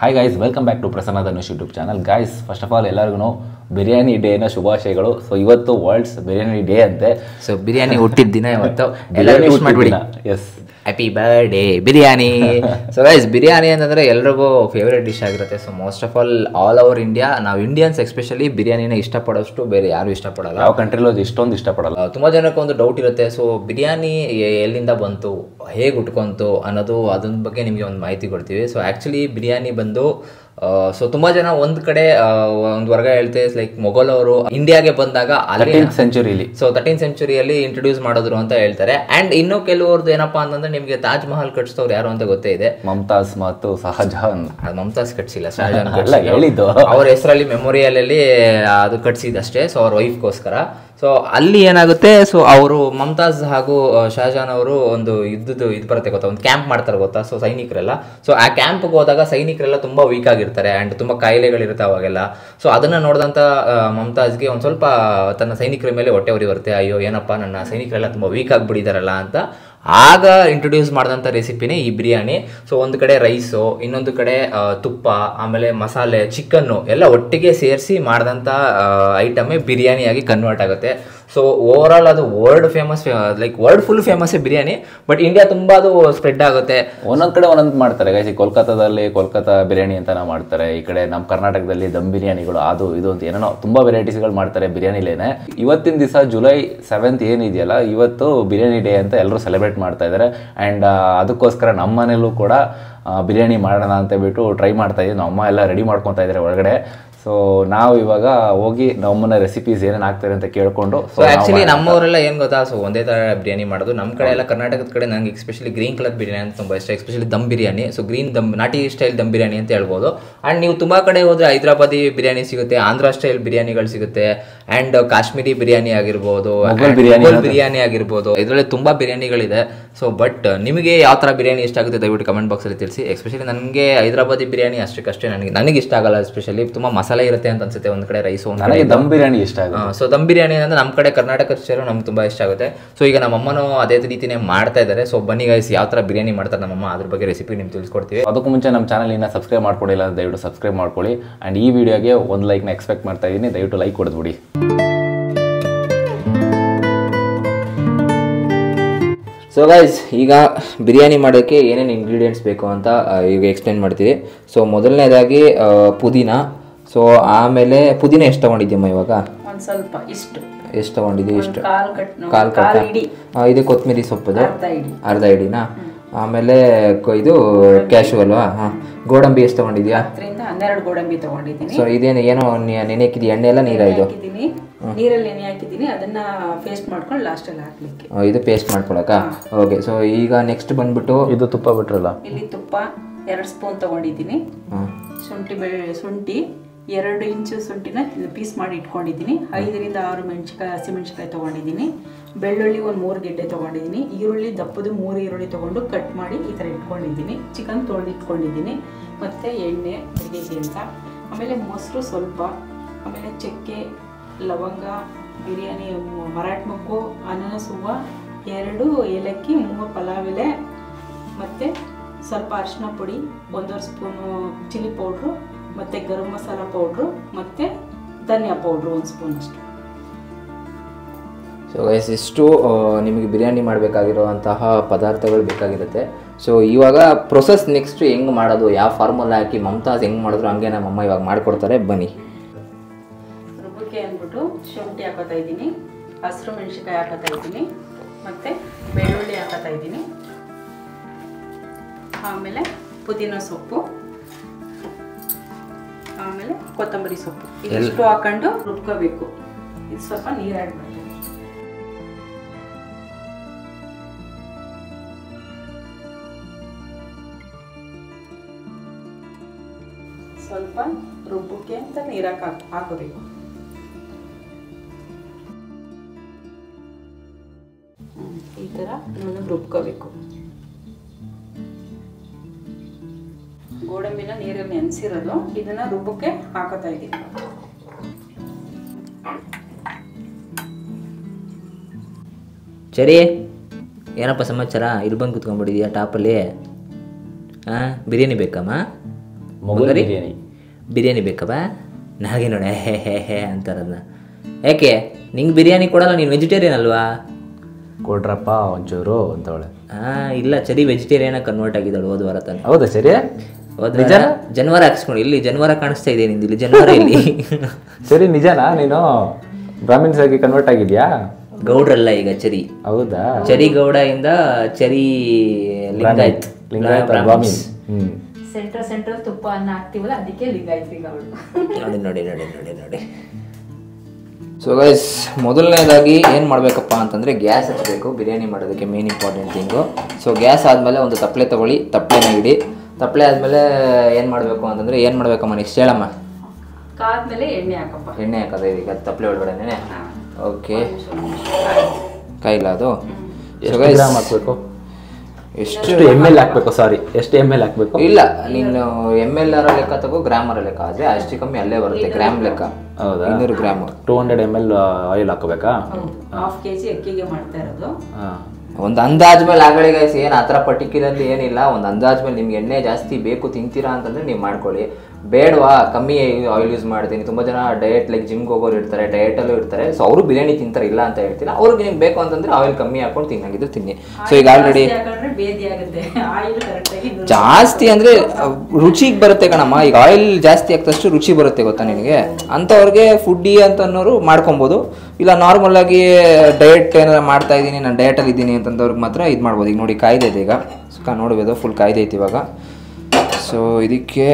Hi guys, welcome back to Prasanna Dhanush YouTube channel. Guys, first of all ಎಲ್ಲರಿಗೂ ಬಿರಿಯಾನಿ ಡೇನ ಶುಭಾಶಯಗಳು. So ಇವತ್ತು ವರ್ಲ್ಡ್ಸ್ ಬಿರಿಯಾನಿ ಡೇ ಅಂತೆ. ಸೊ ಬಿರಿಯಾನಿ ಹುಟ್ಟಿದ ದಿನ ಇವತ್ತು. ಎಲ್ಲರೂ ವಿಶ್ ಮಾಡಿಬಿಡಿ. Yes, happy birthday biryani. So guys, biryani ಅಂತಂದರೆ ಎಲ್ರಿಗೂ ಫೇವ್ರೇಟ್ ಡಿಶ್ ಆಗಿರುತ್ತೆ. So most of all over India, ನಾವು ಇಂಡಿಯನ್ಸ್ ಎಸ್ಪೆಷಲಿ ಬಿರಿಯಾನಿನ ಇಷ್ಟಪಡೋಷ್ಟು ಬೇರೆ ಯಾರು ಇಷ್ಟಪಡಲ್ಲ. ಯಾವ ಕಂಟ್ರಿಲೂ ಇಷ್ಟೊಂದು ಇಷ್ಟಪಡಲ್ಲ. ತುಂಬ ಜನಕ್ಕೆ ಒಂದು ಡೌಟ್ ಇರುತ್ತೆ. ಸೊ ಬಿರಿಯಾನಿ ಎಲ್ಲಿಂದ ಬಂತು, ಹೇಗೆ ಉಟ್ಕೊಂತು ಅನ್ನೋದು, ಅದ್ರ ಬಗ್ಗೆ ನಿಮಗೆ ಒಂದು ಮಾಹಿತಿ ಕೊಡ್ತೀವಿ. ಸೊ ಆ್ಯಕ್ಚುಲಿ ಬಿರಿಯಾನಿ ಬಂದು ಸೊ ತುಂಬ ಜನ ಒಂದು ಕಡೆ ಒಂದು ವರ್ಗ ಹೇಳ್ತೇವೆ, ಲೈಕ್ ಮೊಘಲ್ ಅವರು ಇಂಡಿಯಾಗೆ ಬಂದಾಗ 13th ಸೆಂಚುರಿಲಿ, ಸೊ 13th ಸೆಂಚುರಿಯಲ್ಲಿ ಇಂಟ್ರೊಡ್ಯೂಸ್ ಮಾಡಿದ್ರು ಅಂತ ಹೇಳ್ತಾರೆ. ಆ್ಯಂಡ್ ಇನ್ನೂ ಕೆಲವ್ರದ್ದು ಏನಪ್ಪಾ ಅಂತಂದ್ರೆ, ನಿಮಗೆ ತಾಜ್ ಮಹಲ್ ಕಟ್ಸಿದವ್ರು ಯಾರು ಅಂತ ಗೊತ್ತೇ ಇದೆ, ಮಮ್ತಾಜ್ ಮತ್ತು ಶಹಜಹಾನ್. ಮಮ್ತಾಜ್ ಕಟ್ಸಿಲ್ಲ, ಶಹಜಹಾನ್ ಹೇಳಿದ್ದು ಅವ್ರ ಹೆಸರಲ್ಲಿ ಮೆಮೋರಿಯಲಲ್ಲಿ ಅದು ಕಟ್ಸಿದಷ್ಟೇ. ಸೊ ಅವ್ರ ವೈಫ್ಗೋಸ್ಕರ. ಸೊ ಅಲ್ಲಿ ಏನಾಗುತ್ತೆ, ಸೊ ಅವರು ಮಮ್ತಾಜ್ ಹಾಗೂ ಶಹಜಹಾನ್ ಅವರು ಒಂದು ಇದು ಬರುತ್ತೆ ಗೊತ್ತಾ, ಒಂದು ಕ್ಯಾಂಪ್ ಮಾಡ್ತಾರೆ ಗೊತ್ತಾ, ಸೊ ಸೈನಿಕರೆಲ್ಲ. ಸೊ ಆ ಕ್ಯಾಂಪ್ಗೆ ಹೋದಾಗ ಸೈನಿಕರೆಲ್ಲ ತುಂಬ ವೀಕ್ ಆಗಿರ್ತಾರೆ ಆ್ಯಂಡ್ ತುಂಬ ಕಾಯಿಲೆಗಳಿರುತ್ತೆ ಅವಾಗೆಲ್ಲ. ಸೊ ಅದನ್ನು ನೋಡಿದಂಥ ಮಮ್ತಾಜ್ಗೆ ಒಂದು ಸ್ವಲ್ಪ ತನ್ನ ಸೈನಿಕರ ಮೇಲೆ ಹೊಟ್ಟೆ ಉರಿ ಬರುತ್ತೆ. ಅಯ್ಯೋ ಏನಪ್ಪ, ನನ್ನ ಸೈನಿಕರೆಲ್ಲ ತುಂಬ ವೀಕ್ ಆಗಿಬಿಟ್ಟಿದಾರಲ್ಲ ಅಂತ. ಆಗ ಇಂಟ್ರೊಡ್ಯೂಸ್ ಮಾಡಿದಂಥ ರೆಸಿಪಿನೇ ಈ ಬಿರಿಯಾನಿ. ಸೊ ಒಂದು ಕಡೆ ರೈಸು, ಇನ್ನೊಂದು ಕಡೆ ತುಪ್ಪ, ಆಮೇಲೆ ಮಸಾಲೆ, ಚಿಕನ್ನು ಎಲ್ಲ ಒಟ್ಟಿಗೆ ಸೇರಿಸಿ ಮಾಡಿದಂಥ ಐಟಮೇ ಬಿರಿಯಾನಿಯಾಗಿ ಕನ್ವರ್ಟ್ ಆಗುತ್ತೆ. ಸೊ ಓವರ್ ಆಲ್ ಅದು world famous, like world full ಫೇಮಸ್ಸೇ ಬಿರಿಯಾನಿ. ಬಟ್ ಇಂಡಿಯಾ ತುಂಬ ಅದು ಸ್ಪ್ರೆಡ್ ಆಗುತ್ತೆ. ಒಂದೊಂದು ಕಡೆ ಒಂದೊಂದು ಮಾಡ್ತಾರೆ ಗೈಸ್. ಕೋಲ್ಕತ್ತಾದಲ್ಲಿ ಕೋಲ್ಕತ್ತಾ ಬಿರಿಯಾನಿ ಅಂತ ಮಾಡ್ತಾರೆ. ಈ ಕಡೆ ನಮ್ಮ ಕರ್ನಾಟಕದಲ್ಲಿ ದಮ್ ಬಿರಿಯಾನಿಗಳು, ಅದು ಇದು ಅಂತ ಏನೇನೋ ತುಂಬ ವೆರೈಟೀಸ್ಗಳು ಮಾಡ್ತಾರೆ ಬಿರಿಯಾನಿಲೇನೆ. ಇವತ್ತಿನ ದಿವಸ ಜುಲೈ 7th ಏನಿದೆಯಲ್ಲ, ಇವತ್ತು ಬಿರಿಯಾನಿ ಡೇ ಅಂತ ಎಲ್ಲರೂ ಸೆಲೆಬ್ರೇಟ್ ಮಾಡ್ತಾ ಇದ್ದಾರೆ. ಆ್ಯಂಡ್ ಅದಕ್ಕೋಸ್ಕರ ನಮ್ಮ ಮನೇಲೂ ಕೂಡ ಬಿರಿಯಾನಿ ಮಾಡೋಣ ಅಂತ ಬಿಟ್ಟು ಟ್ರೈ ಮಾಡ್ತಾ ಇದ್ದೀವಿ. ನಮ್ಮ ಅಮ್ಮ ಎಲ್ಲ ರೆಡಿ ಮಾಡ್ಕೊತಾ ಇದ್ದಾರೆ ಒಳಗಡೆ. ಸೊ ನಾವು ಇವಾಗ ಹೋಗಿ ನಮ್ಮನ್ನ ರೆಸಿಪೀಸ್ ಏನೇನು ಆಗ್ತಾರೆ ಅಂತ ಕೇಳ್ಕೊಂಡು. ಸೊ ಆ್ಯಕ್ಚುಲಿ ನಮ್ಮವರೆಲ್ಲ ಏನು ಗೊತ್ತಾ, ಸೊ ಒಂದೇ ಥರ ಬಿರಿಯಾನಿ ಮಾಡೋದು. ನಮ್ಮ ಕಡೆ ಎಲ್ಲ ಕರ್ನಾಟಕದ ಕಡೆ ನನಗೆ ಎಸ್ಪೆಷಲಿ ಗ್ರೀನ್ ಕಲರ್ ಬಿರಿಯಾನಿ ಅಂತ ತುಂಬ ಇಷ್ಟ, especially dum biryani. So green ದಮ್, ನಾಟಿ ಸ್ಟೈಲ್ ದಮ್ ಬಿರಿಯಾನಿ ಅಂತ ಹೇಳ್ಬೋದು. ಆ್ಯಂಡ್ ನೀವು ತುಂಬ ಕಡೆ ಹೋದರೆ ಹೈದರಾಬಾದಿ ಬಿರಿಯಾನಿ ಸಿಗುತ್ತೆ, ಆಂಧ್ರ ಸ್ಟೈಲ್ ಬಿರಿಯಾನಿಗಳು ಸಿಗುತ್ತೆ, ಆ್ಯಂಡ್ ಕಾಶ್ಮೀರಿ ಬಿರಿಯಾನಿ ಆಗಿರ್ಬೋದು, ಮೊಘಲ್ ಬಿರಿಯಾನಿ ಆಗಿರ್ಬೋದು. ಇದರಲ್ಲಿ ತುಂಬ ಬಿರಿಯಾನಿಗಳಿದೆ. ಸೊ ಬಟ್ ನಿಮಗೆ ಯಾವ ಥರ ಬಿರಿಯಾನಿ ಇಷ್ಟ ಆಗುತ್ತೆ ದಯವಿಟ್ಟು ಕಮೆಂಟ್ ಬಾಕ್ಸಲ್ಲಿ ತಿಳಿಸಿ. ಎಸ್ಪೆಷಲಿ ನನಗೆ ಹೈದರಾಬಾದಿ ಬಿರಿಯಾನಿ ಅಷ್ಟಕ್ಕಷ್ಟೇ ನನಗೆ ಇಷ್ಟ ಆಗಲ್ಲ. ಎಸ್ಪೆಷಲಿ ತುಂಬ ಮಸಾಲೆ ಇರುತ್ತೆ ಅಂತ ಅನ್ಸುತ್ತೆ ಒಂದು ಕಡೆ, ರೈಸು, ನನಗೆ ದಮ್ ಬಿರಿಯಾನಿ ಇಷ್ಟ ಆಗುತ್ತೆ. ಸೊ ದಮ್ ಬಿರಿಯಾನಿ ಅಂದ್ರೆ ನಮ್ಮ ಕಡೆ ಕರ್ನಾಟಕದ ಸ್ಟೈಲು ನಮ್ಗೆ ತುಂಬ ಇಷ್ಟ ಆಗುತ್ತೆ. ಸೊ ಈಗ ನಮ್ಮ ಅಮ್ಮನೂ ಅದೇ ರೀತಿನೇ ಮಾಡ್ತಾ ಇದ್ದಾರೆ. ಸೊ ಬನ್ನಿ ಗೈಸ್, ಯಾವ ಥರ ಬಿರಿಯಾನಿ ಮಾಡ್ತಾರೆ ನಮ್ಮಮ್ಮ, ಅದ್ರ ಬಗ್ಗೆ ರೆಸಿಪಿ ನಿಮ್ಗೆ ತಿಳಿಸ್ಕೊಡ್ತೀವಿ. ಅದಕ್ಕೂ ಮುಂಚೆ ನಮ್ಮ ಚಾನಲ್ ಇನ್ನು ಸಬ್ಸ್ಕ್ರೈಬ್ ಮಾಡ್ಕೊಂಡಿಲ್ಲ ಅಂತ ದಯವಿಟ್ಟು ಸಬ್ಸ್ಕ್ರೈಬ್ ಮಾಡ್ಕೊಳ್ಳಿ. ಆ್ಯಂಡ್ ಈ ವಿಡಿಯೋಗೆ ಒಂದು ಲೈಕ್ನ ಎಕ್ಸ್ಪೆಕ್ಟ್ ಮಾಡ್ತಾ ಇದ್ದೀನಿ. ದಯವಿಟ್ಟು ಲೈಕ್ ಕೊಡ್ಬಿಡಿ. ಸೊ ಗೈಸ್, ಈಗ ಬಿರಿಯಾನಿ ಮಾಡೋಕ್ಕೆ ಏನೇನು ಇಂಗ್ರೀಡಿಯೆಂಟ್ಸ್ ಬೇಕು ಅಂತ ಈಗ ಎಕ್ಸ್ಪ್ಲೇನ್ ಮಾಡ್ತೀವಿ. ಸೊ ಮೊದಲನೇದಾಗಿ ಪುದೀನ. ಸೊ ಆಮೇಲೆ ಪುದೀನ ಎಷ್ಟು ತೊಗೊಂಡಿದ್ದೀಮ್ಮ ಇವಾಗ? ಒಂದು ಸ್ವಲ್ಪ ಇಷ್ಟು. ಎಷ್ಟು ತೊಗೊಂಡಿದ್ದೀವಿ? ಇಷ್ಟು ಕಾಲು ಕಟ್. ಇದು ಕೊತ್ತಂಬರಿ ಸೊಪ್ಪದು ಅರ್ಧ ಇಡಿನಾ? ಆಮೇಲೆ ಇದು ಕ್ಯಾಶು ಅಲ್ವಾ? ಹಾಂ. ಗೋಡಂಬಿ ಎಷ್ಟು ತೊಗೊಂಡಿದ್ಯಾ? 12 ಗೋಡಂಬಿ ತೊಗೊಂಡಿದ್ದೀನಿ. ಸೊ ಇದೇನು ಏನೋ ನೆನೆ ಹಾಕಿದ್ವಿ, ಎಣ್ಣೆ ಎಲ್ಲ ನೀರು ಇದು? ನೀರಲ್ಲಿ ನೆನೆ ಹಾಕಿದ್ದೀನಿ, ಅದನ್ನ ಪೇಸ್ಟ್ ಮಾಡ್ಕೊಂಡು ಲಾಸ್ಟಲ್ಲಿ ಹಾಕ್ಲಿಕ್ಕೆ. ಇದು ಪೇಸ್ಟ್ ಮಾಡ್ಕೊಳಕ? ಓಕೆ. ಸೊ ಈಗ ನೆಕ್ಸ್ಟ್ ಬಂದ್ಬಿಟ್ಟು ಇದು ತುಪ್ಪ ಬಿಟ್ರಲ್ಲ, ಇಲ್ಲಿ ತುಪ್ಪ 2 ಸ್ಪೂನ್ ತೊಗೊಂಡಿದ್ದೀನಿ. ಶುಂಠಿ 2 ಇಂಚು ಶುಂಠಿನ ಪೀಸ್ ಮಾಡಿ ಇಟ್ಕೊಂಡಿದ್ದೀನಿ. 5 ರಿಂದ 6 ಹಸಿಮೆಣ್ಸಿಕಾಯಿ ತೊಗೊಂಡಿದ್ದೀನಿ. ಬೆಳ್ಳುಳ್ಳಿ ಒಂದು 3 ಗೆಡ್ಡೆ ತೊಗೊಂಡಿದ್ದೀನಿ. ಈರುಳ್ಳಿ ದಪ್ಪದು 3 ಈರುಳ್ಳಿ ತೊಗೊಂಡು ಕಟ್ ಮಾಡಿ ಈ ಥರ ಇಟ್ಕೊಂಡಿದ್ದೀನಿ. ಚಿಕನ್ ತೊಳೆದು ಇಟ್ಕೊಂಡಿದ್ದೀನಿ. ಮತ್ತು ಎಣ್ಣೆ ಅಡುಗೆಗೆ ಅಂತ, ಆಮೇಲೆ ಮೊಸರು ಸ್ವಲ್ಪ, ಆಮೇಲೆ ಚಕ್ಕೆ, ಲವಂಗ, ಬಿರಿಯಾನಿ ಮರಾಠ್ ಮೊಗ್ಗು, ಅನಾನಸ್ ಹೂವು, 2 ಏಲಕ್ಕಿ, 3 ಪಲಾವ್ ಎಲೆ, ಮತ್ತು ಸ್ವಲ್ಪ ಅರಿಶಿನ ಪುಡಿ, 1.5 ಸ್ಪೂನು ಚಿಲ್ಲಿ ಪೌಡ್ರು, ಮತ್ತು ಗರಂ ಮಸಾಲ ಪೌಡ್ರು, ಮತ್ತು ಧನಿಯಾ ಪೌಡ್ರು 1 ಸ್ಪೂನ್ ಅಷ್ಟು. ಸೊ ಗೈಸ್, ಇಷ್ಟು ನಿಮಗೆ ಬಿರಿಯಾನಿ ಮಾಡಬೇಕಾಗಿರುವಂತಹ ಪದಾರ್ಥಗಳು ಬೇಕಾಗಿರುತ್ತೆ. ಸೊ ಇವಾಗ ಪ್ರೊಸೆಸ್ ನೆಕ್ಸ್ಟ್ ಹೆಂಗೆ ಮಾಡೋದು, ಯಾವ ಫಾರ್ಮುಲಾ ಹಾಕಿ ಮಮ್ತಾಜ್ ಹೆಂಗೆ ಮಾಡಿದ್ರು ಹಂಗೆ ನಮ್ಮಮ್ಮ ಇವಾಗ ಮಾಡಿಕೊಡ್ತಾರೆ. ಬನ್ನಿ. ರುಬ್ಬಕ್ಕೆ ಅಂದ್ಬಿಟ್ಟು ಶುಂಠಿ ಹಾಕೋತಾ ಇದ್ದೀನಿ, ಹಸಿರು ಮೆಣಸಿನ್ಕಾಯಿ ಹಾಕೋತಾ ಇದ್ದೀನಿ, ಮತ್ತು ಬೆಳ್ಳುಳ್ಳಿ ಹಾಕೋತಾ ಇದ್ದೀನಿ, ಆಮೇಲೆ ಪುದೀನ ಸೊಪ್ಪು, ಆಮೇಲೆ ಕೊತ್ತಂಬರಿ ಸೊಪ್ಪು, ಇದಿಷ್ಟು ಹಾಕೊಂಡು ರುಬ್ಕೋಬೇಕು. ಇದು ಸ್ವಲ್ಪ ನೀರು ಆ್ಯಡ್ ಮಾಡ್ತೀನಿ. ಸ್ವಲ್ಪ ರುಬ್ಬಕ್ಕೆ ಅಂತ ನೀರಾಕ ಹಾಕೋಬೇಕು. ಈ ಥರ ರುಬ್ಕೋಬೇಕು. ಗೋಡಂಬಿನ ನೀರಲ್ಲಿ ನೆನೆಸಿರೋದು, ಇದನ್ನ ರುಬ್ಬಕ್ಕೆ ಹಾಕೋತಾ ಇದ್ದೀನಿ. ಸರಿ, ಏನಪ್ಪ ಸಮಾಚಾರ? ಇಲ್ಲಿ ಬಂದು ಕುತ್ಕೊಂಡ್ಬಿಟ್ಟಿದ್ಯಾ ಟಾಪಲ್ಲಿ? ಹಾಂ, ಬಿರಿಯಾನಿ ಬೇಕಮ್ಮ? ಮೊಗಲ್ ಬಿರಿಯಾನಿ. ಬಿರಿಯಾನಿ ಬೇಕಪ್ಪ ನನಗೆ ನೋಡಿ ಹೇ ಹೇ ಹೇ ಅಂತಾರದನ್ನ. ಯಾಕೆ ನಿಂಗೆ ಬಿರಿಯಾನಿ ಕೊಡಲ್ಲ, ನೀನು ವೆಜಿಟೇರಿಯನ್ ಅಲ್ವಾ? ಕೊಡ್ರಪ್ಪ ಒಂಚೂರು ಅಂತವಳೆ. ಇಲ್ಲ ಚರಿ ವೆಜಿಟೇರಿಯನ್ ಕನ್ವರ್ಟ್ ಆಗಿದ್ದಾಳು ಹೋದ ವಾರ ತಾನೆ. ಹೌದಾ? ಸರಿ, ಜನವಾರ ಹಾಕ್ಸ್ಕೊಂಡು ಇಲ್ಲಿ ಜನವಾರ ಕಾಣಿಸ್ತಾ ಇದೆ ನಿಂದು, ಇಲ್ಲಿ ಜನವಾರ ಇಲ್ಲಿ. ಸರಿ, ನಿಜನಾ? ನೀನು ಬ್ರಾಹ್ಮಿನ್ಸ್ ಆಗಿ ಕನ್ವರ್ಟ್ ಆಗಿದ್ಯಾ? ಗೌಡ್ರಲ್ಲ ಈಗ ಚರಿ. ಹೌದಾ? ಚರಿ ಗೌಡ ಇಂದ ಚರಿ ಲಿಂಗಾಯತ್ ಬ್ರಾಹ್ಮಿನ್. ಸೆಂಟ್ರಲ್ ತುಪ್ಪ ಅನ್ನ ಹಾಕ್ತಿವಲ್ಲ ಅದಕ್ಕೆ ಲಿಂಗಾಯತ್ ನೋಡಿ ನೋಡಿ ನೋಡಿ ನೋಡಿ ನೋಡಿ. ಸೊ ಗೈಸ್, ಮೊದಲನೇದಾಗಿ ಏನು ಮಾಡಬೇಕಪ್ಪ ಅಂತಂದರೆ ಗ್ಯಾಸ್ ಹಚ್ಚಬೇಕು ಬಿರಿಯಾನಿ ಮಾಡೋದಕ್ಕೆ, main important thing. So gas ಆದಮೇಲೆ ಒಂದು ತಪ್ಪಲೆ ತೊಗೊಳ್ಳಿ, ತಪ್ಪಲೆನ ಇಡಿ. ತಪ್ಪಲೆ ಆದಮೇಲೆ ಏನು ಮಾಡಬೇಕು ಅಂತಂದರೆ ಏನು ಮಾಡಬೇಕಮ್ಮ ನೆಕ್ಸ್ಟ್ ಹೇಳಮ್ಮ? ಕಾದ್ಮೇಲೆ ಎಣ್ಣೆ ಹಾಕಪ್ಪ. ಎಣ್ಣೆ ಹಾಕೋದು ಈಗ ತಪ್ಪಲೆ ಒಳಗಡೆನೆ. ಓಕೆ, ಕಾಯಿಲ್ಲ ಅದು. ಸೊ ಗೈಸ್ ಹಾಕಬೇಕು. ಎಷ್ಟು ml ಹಾಕ್ಬೇಕು? ಸಾರಿ, ಎಷ್ಟು ml ಹಾಕ್ಬೇಕು? ಇಲ್ಲ, ನೀನು ML ಲೆಕ್ಕ ತಗೋ, ಗ್ರಾಮರ ಲೆಕ್ಕ ಆದರೆ ಅಷ್ಟು ಕಮ್ಮಿ ಅಲ್ಲೇ ಬರುತ್ತೆ. ಗ್ರಾಮ್ ಲೆಕ್ಕ. ಹೌದಾ? 200 ಗ್ರಾಮ್ 200 ml ಆಯಿಲ್ ಹಾಕೋಬೇಕಾ? ಹಾಫ್ kg ಅಕ್ಕಿಗೆ ಮಾಡ್ತಾ ಇರೋದು. ಒಂದು ಅಂದಾಜ್ ಮೇಲೆ ಆಗಲಿ ಗೈಸ್, ಏನು ಆ ಥರ ಪರ್ಟಿಕ್ಯುಲರ್ಲಿ ಏನಿಲ್ಲ. ಒಂದು ಅಂದಾಜ್ ಮೇಲೆ ನಿಮ್ಗೆ ಎಣ್ಣೆ ಜಾಸ್ತಿ ಬೇಕು ತಿಂತೀರಾ ಅಂತಂದರೆ ನೀವು ಮಾಡ್ಕೊಳ್ಳಿ. ಬೇಡವಾ ಕಮ್ಮಿ ಆಯಿಲ್ ಯೂಸ್ ಮಾಡ್ತೀನಿ. ತುಂಬ ಜನ ಡಯಟ್ ಲೈಕ್ ಜಿಮ್ಗೆ ಹೋಗೋರು ಇರ್ತಾರೆ, ಡಯಟಲ್ಲೂ ಇರ್ತಾರೆ. ಸೊ ಅವರು ಬಿರಿಯಾನಿ ತಿಂತಾರೆ, ಇಲ್ಲ ಅಂತ ಹೇಳ್ತೀನಿ. ಅವ್ರಿಗೆ ನಿಮ್ಗೆ ಬೇಕು ಅಂತಂದರೆ ಆಯಿಲ್ ಕಮ್ಮಿ ಹಾಕೊಂಡು ತಿನ್ನಾಗಿದ್ದು ತಿನ್ನಿ. ಸೊ ಈಗ ಆಲ್ರೆಡಿ ಜಾಸ್ತಿ ಅಂದರೆ ರುಚಿಗೆ ಬರುತ್ತೆ ಕಣಮ್ಮ. ಈಗ ಆಯಿಲ್ ಜಾಸ್ತಿ ಆಗ್ತಷ್ಟು ರುಚಿ ಬರುತ್ತೆ, ಗೊತ್ತಾ ನಿನಗೆ? ಅಂಥವ್ರಿಗೆ ಫುಡ್ಡಿ ಅಂತ ಅನ್ನೋರು ಮಾಡ್ಕೊಬೋದು. ಇಲ್ಲ ನಾರ್ಮಲ್ ಆಗಿ ಡಯಟ್ ಏನಾರು ಮಾಡ್ತಾ ಇದ್ದೀನಿ, ನಾನು ಡಯಟಲ್ಲಿ ಇದ್ದೀನಿ ಅಂತಂದವ್ರಿಗೆ ಮಾತ್ರ ಇದು ಮಾಡ್ಬೋದು. ಈಗ ನೋಡಿ ಕಾಯ್ದೆ ಇದೆ, ಈಗ ನೋಡ್ಬೋದು ಫುಲ್ ಕಾಯ್ದೆ ಐತಿ ಇವಾಗ. ಸೊ ಇದಕ್ಕೆ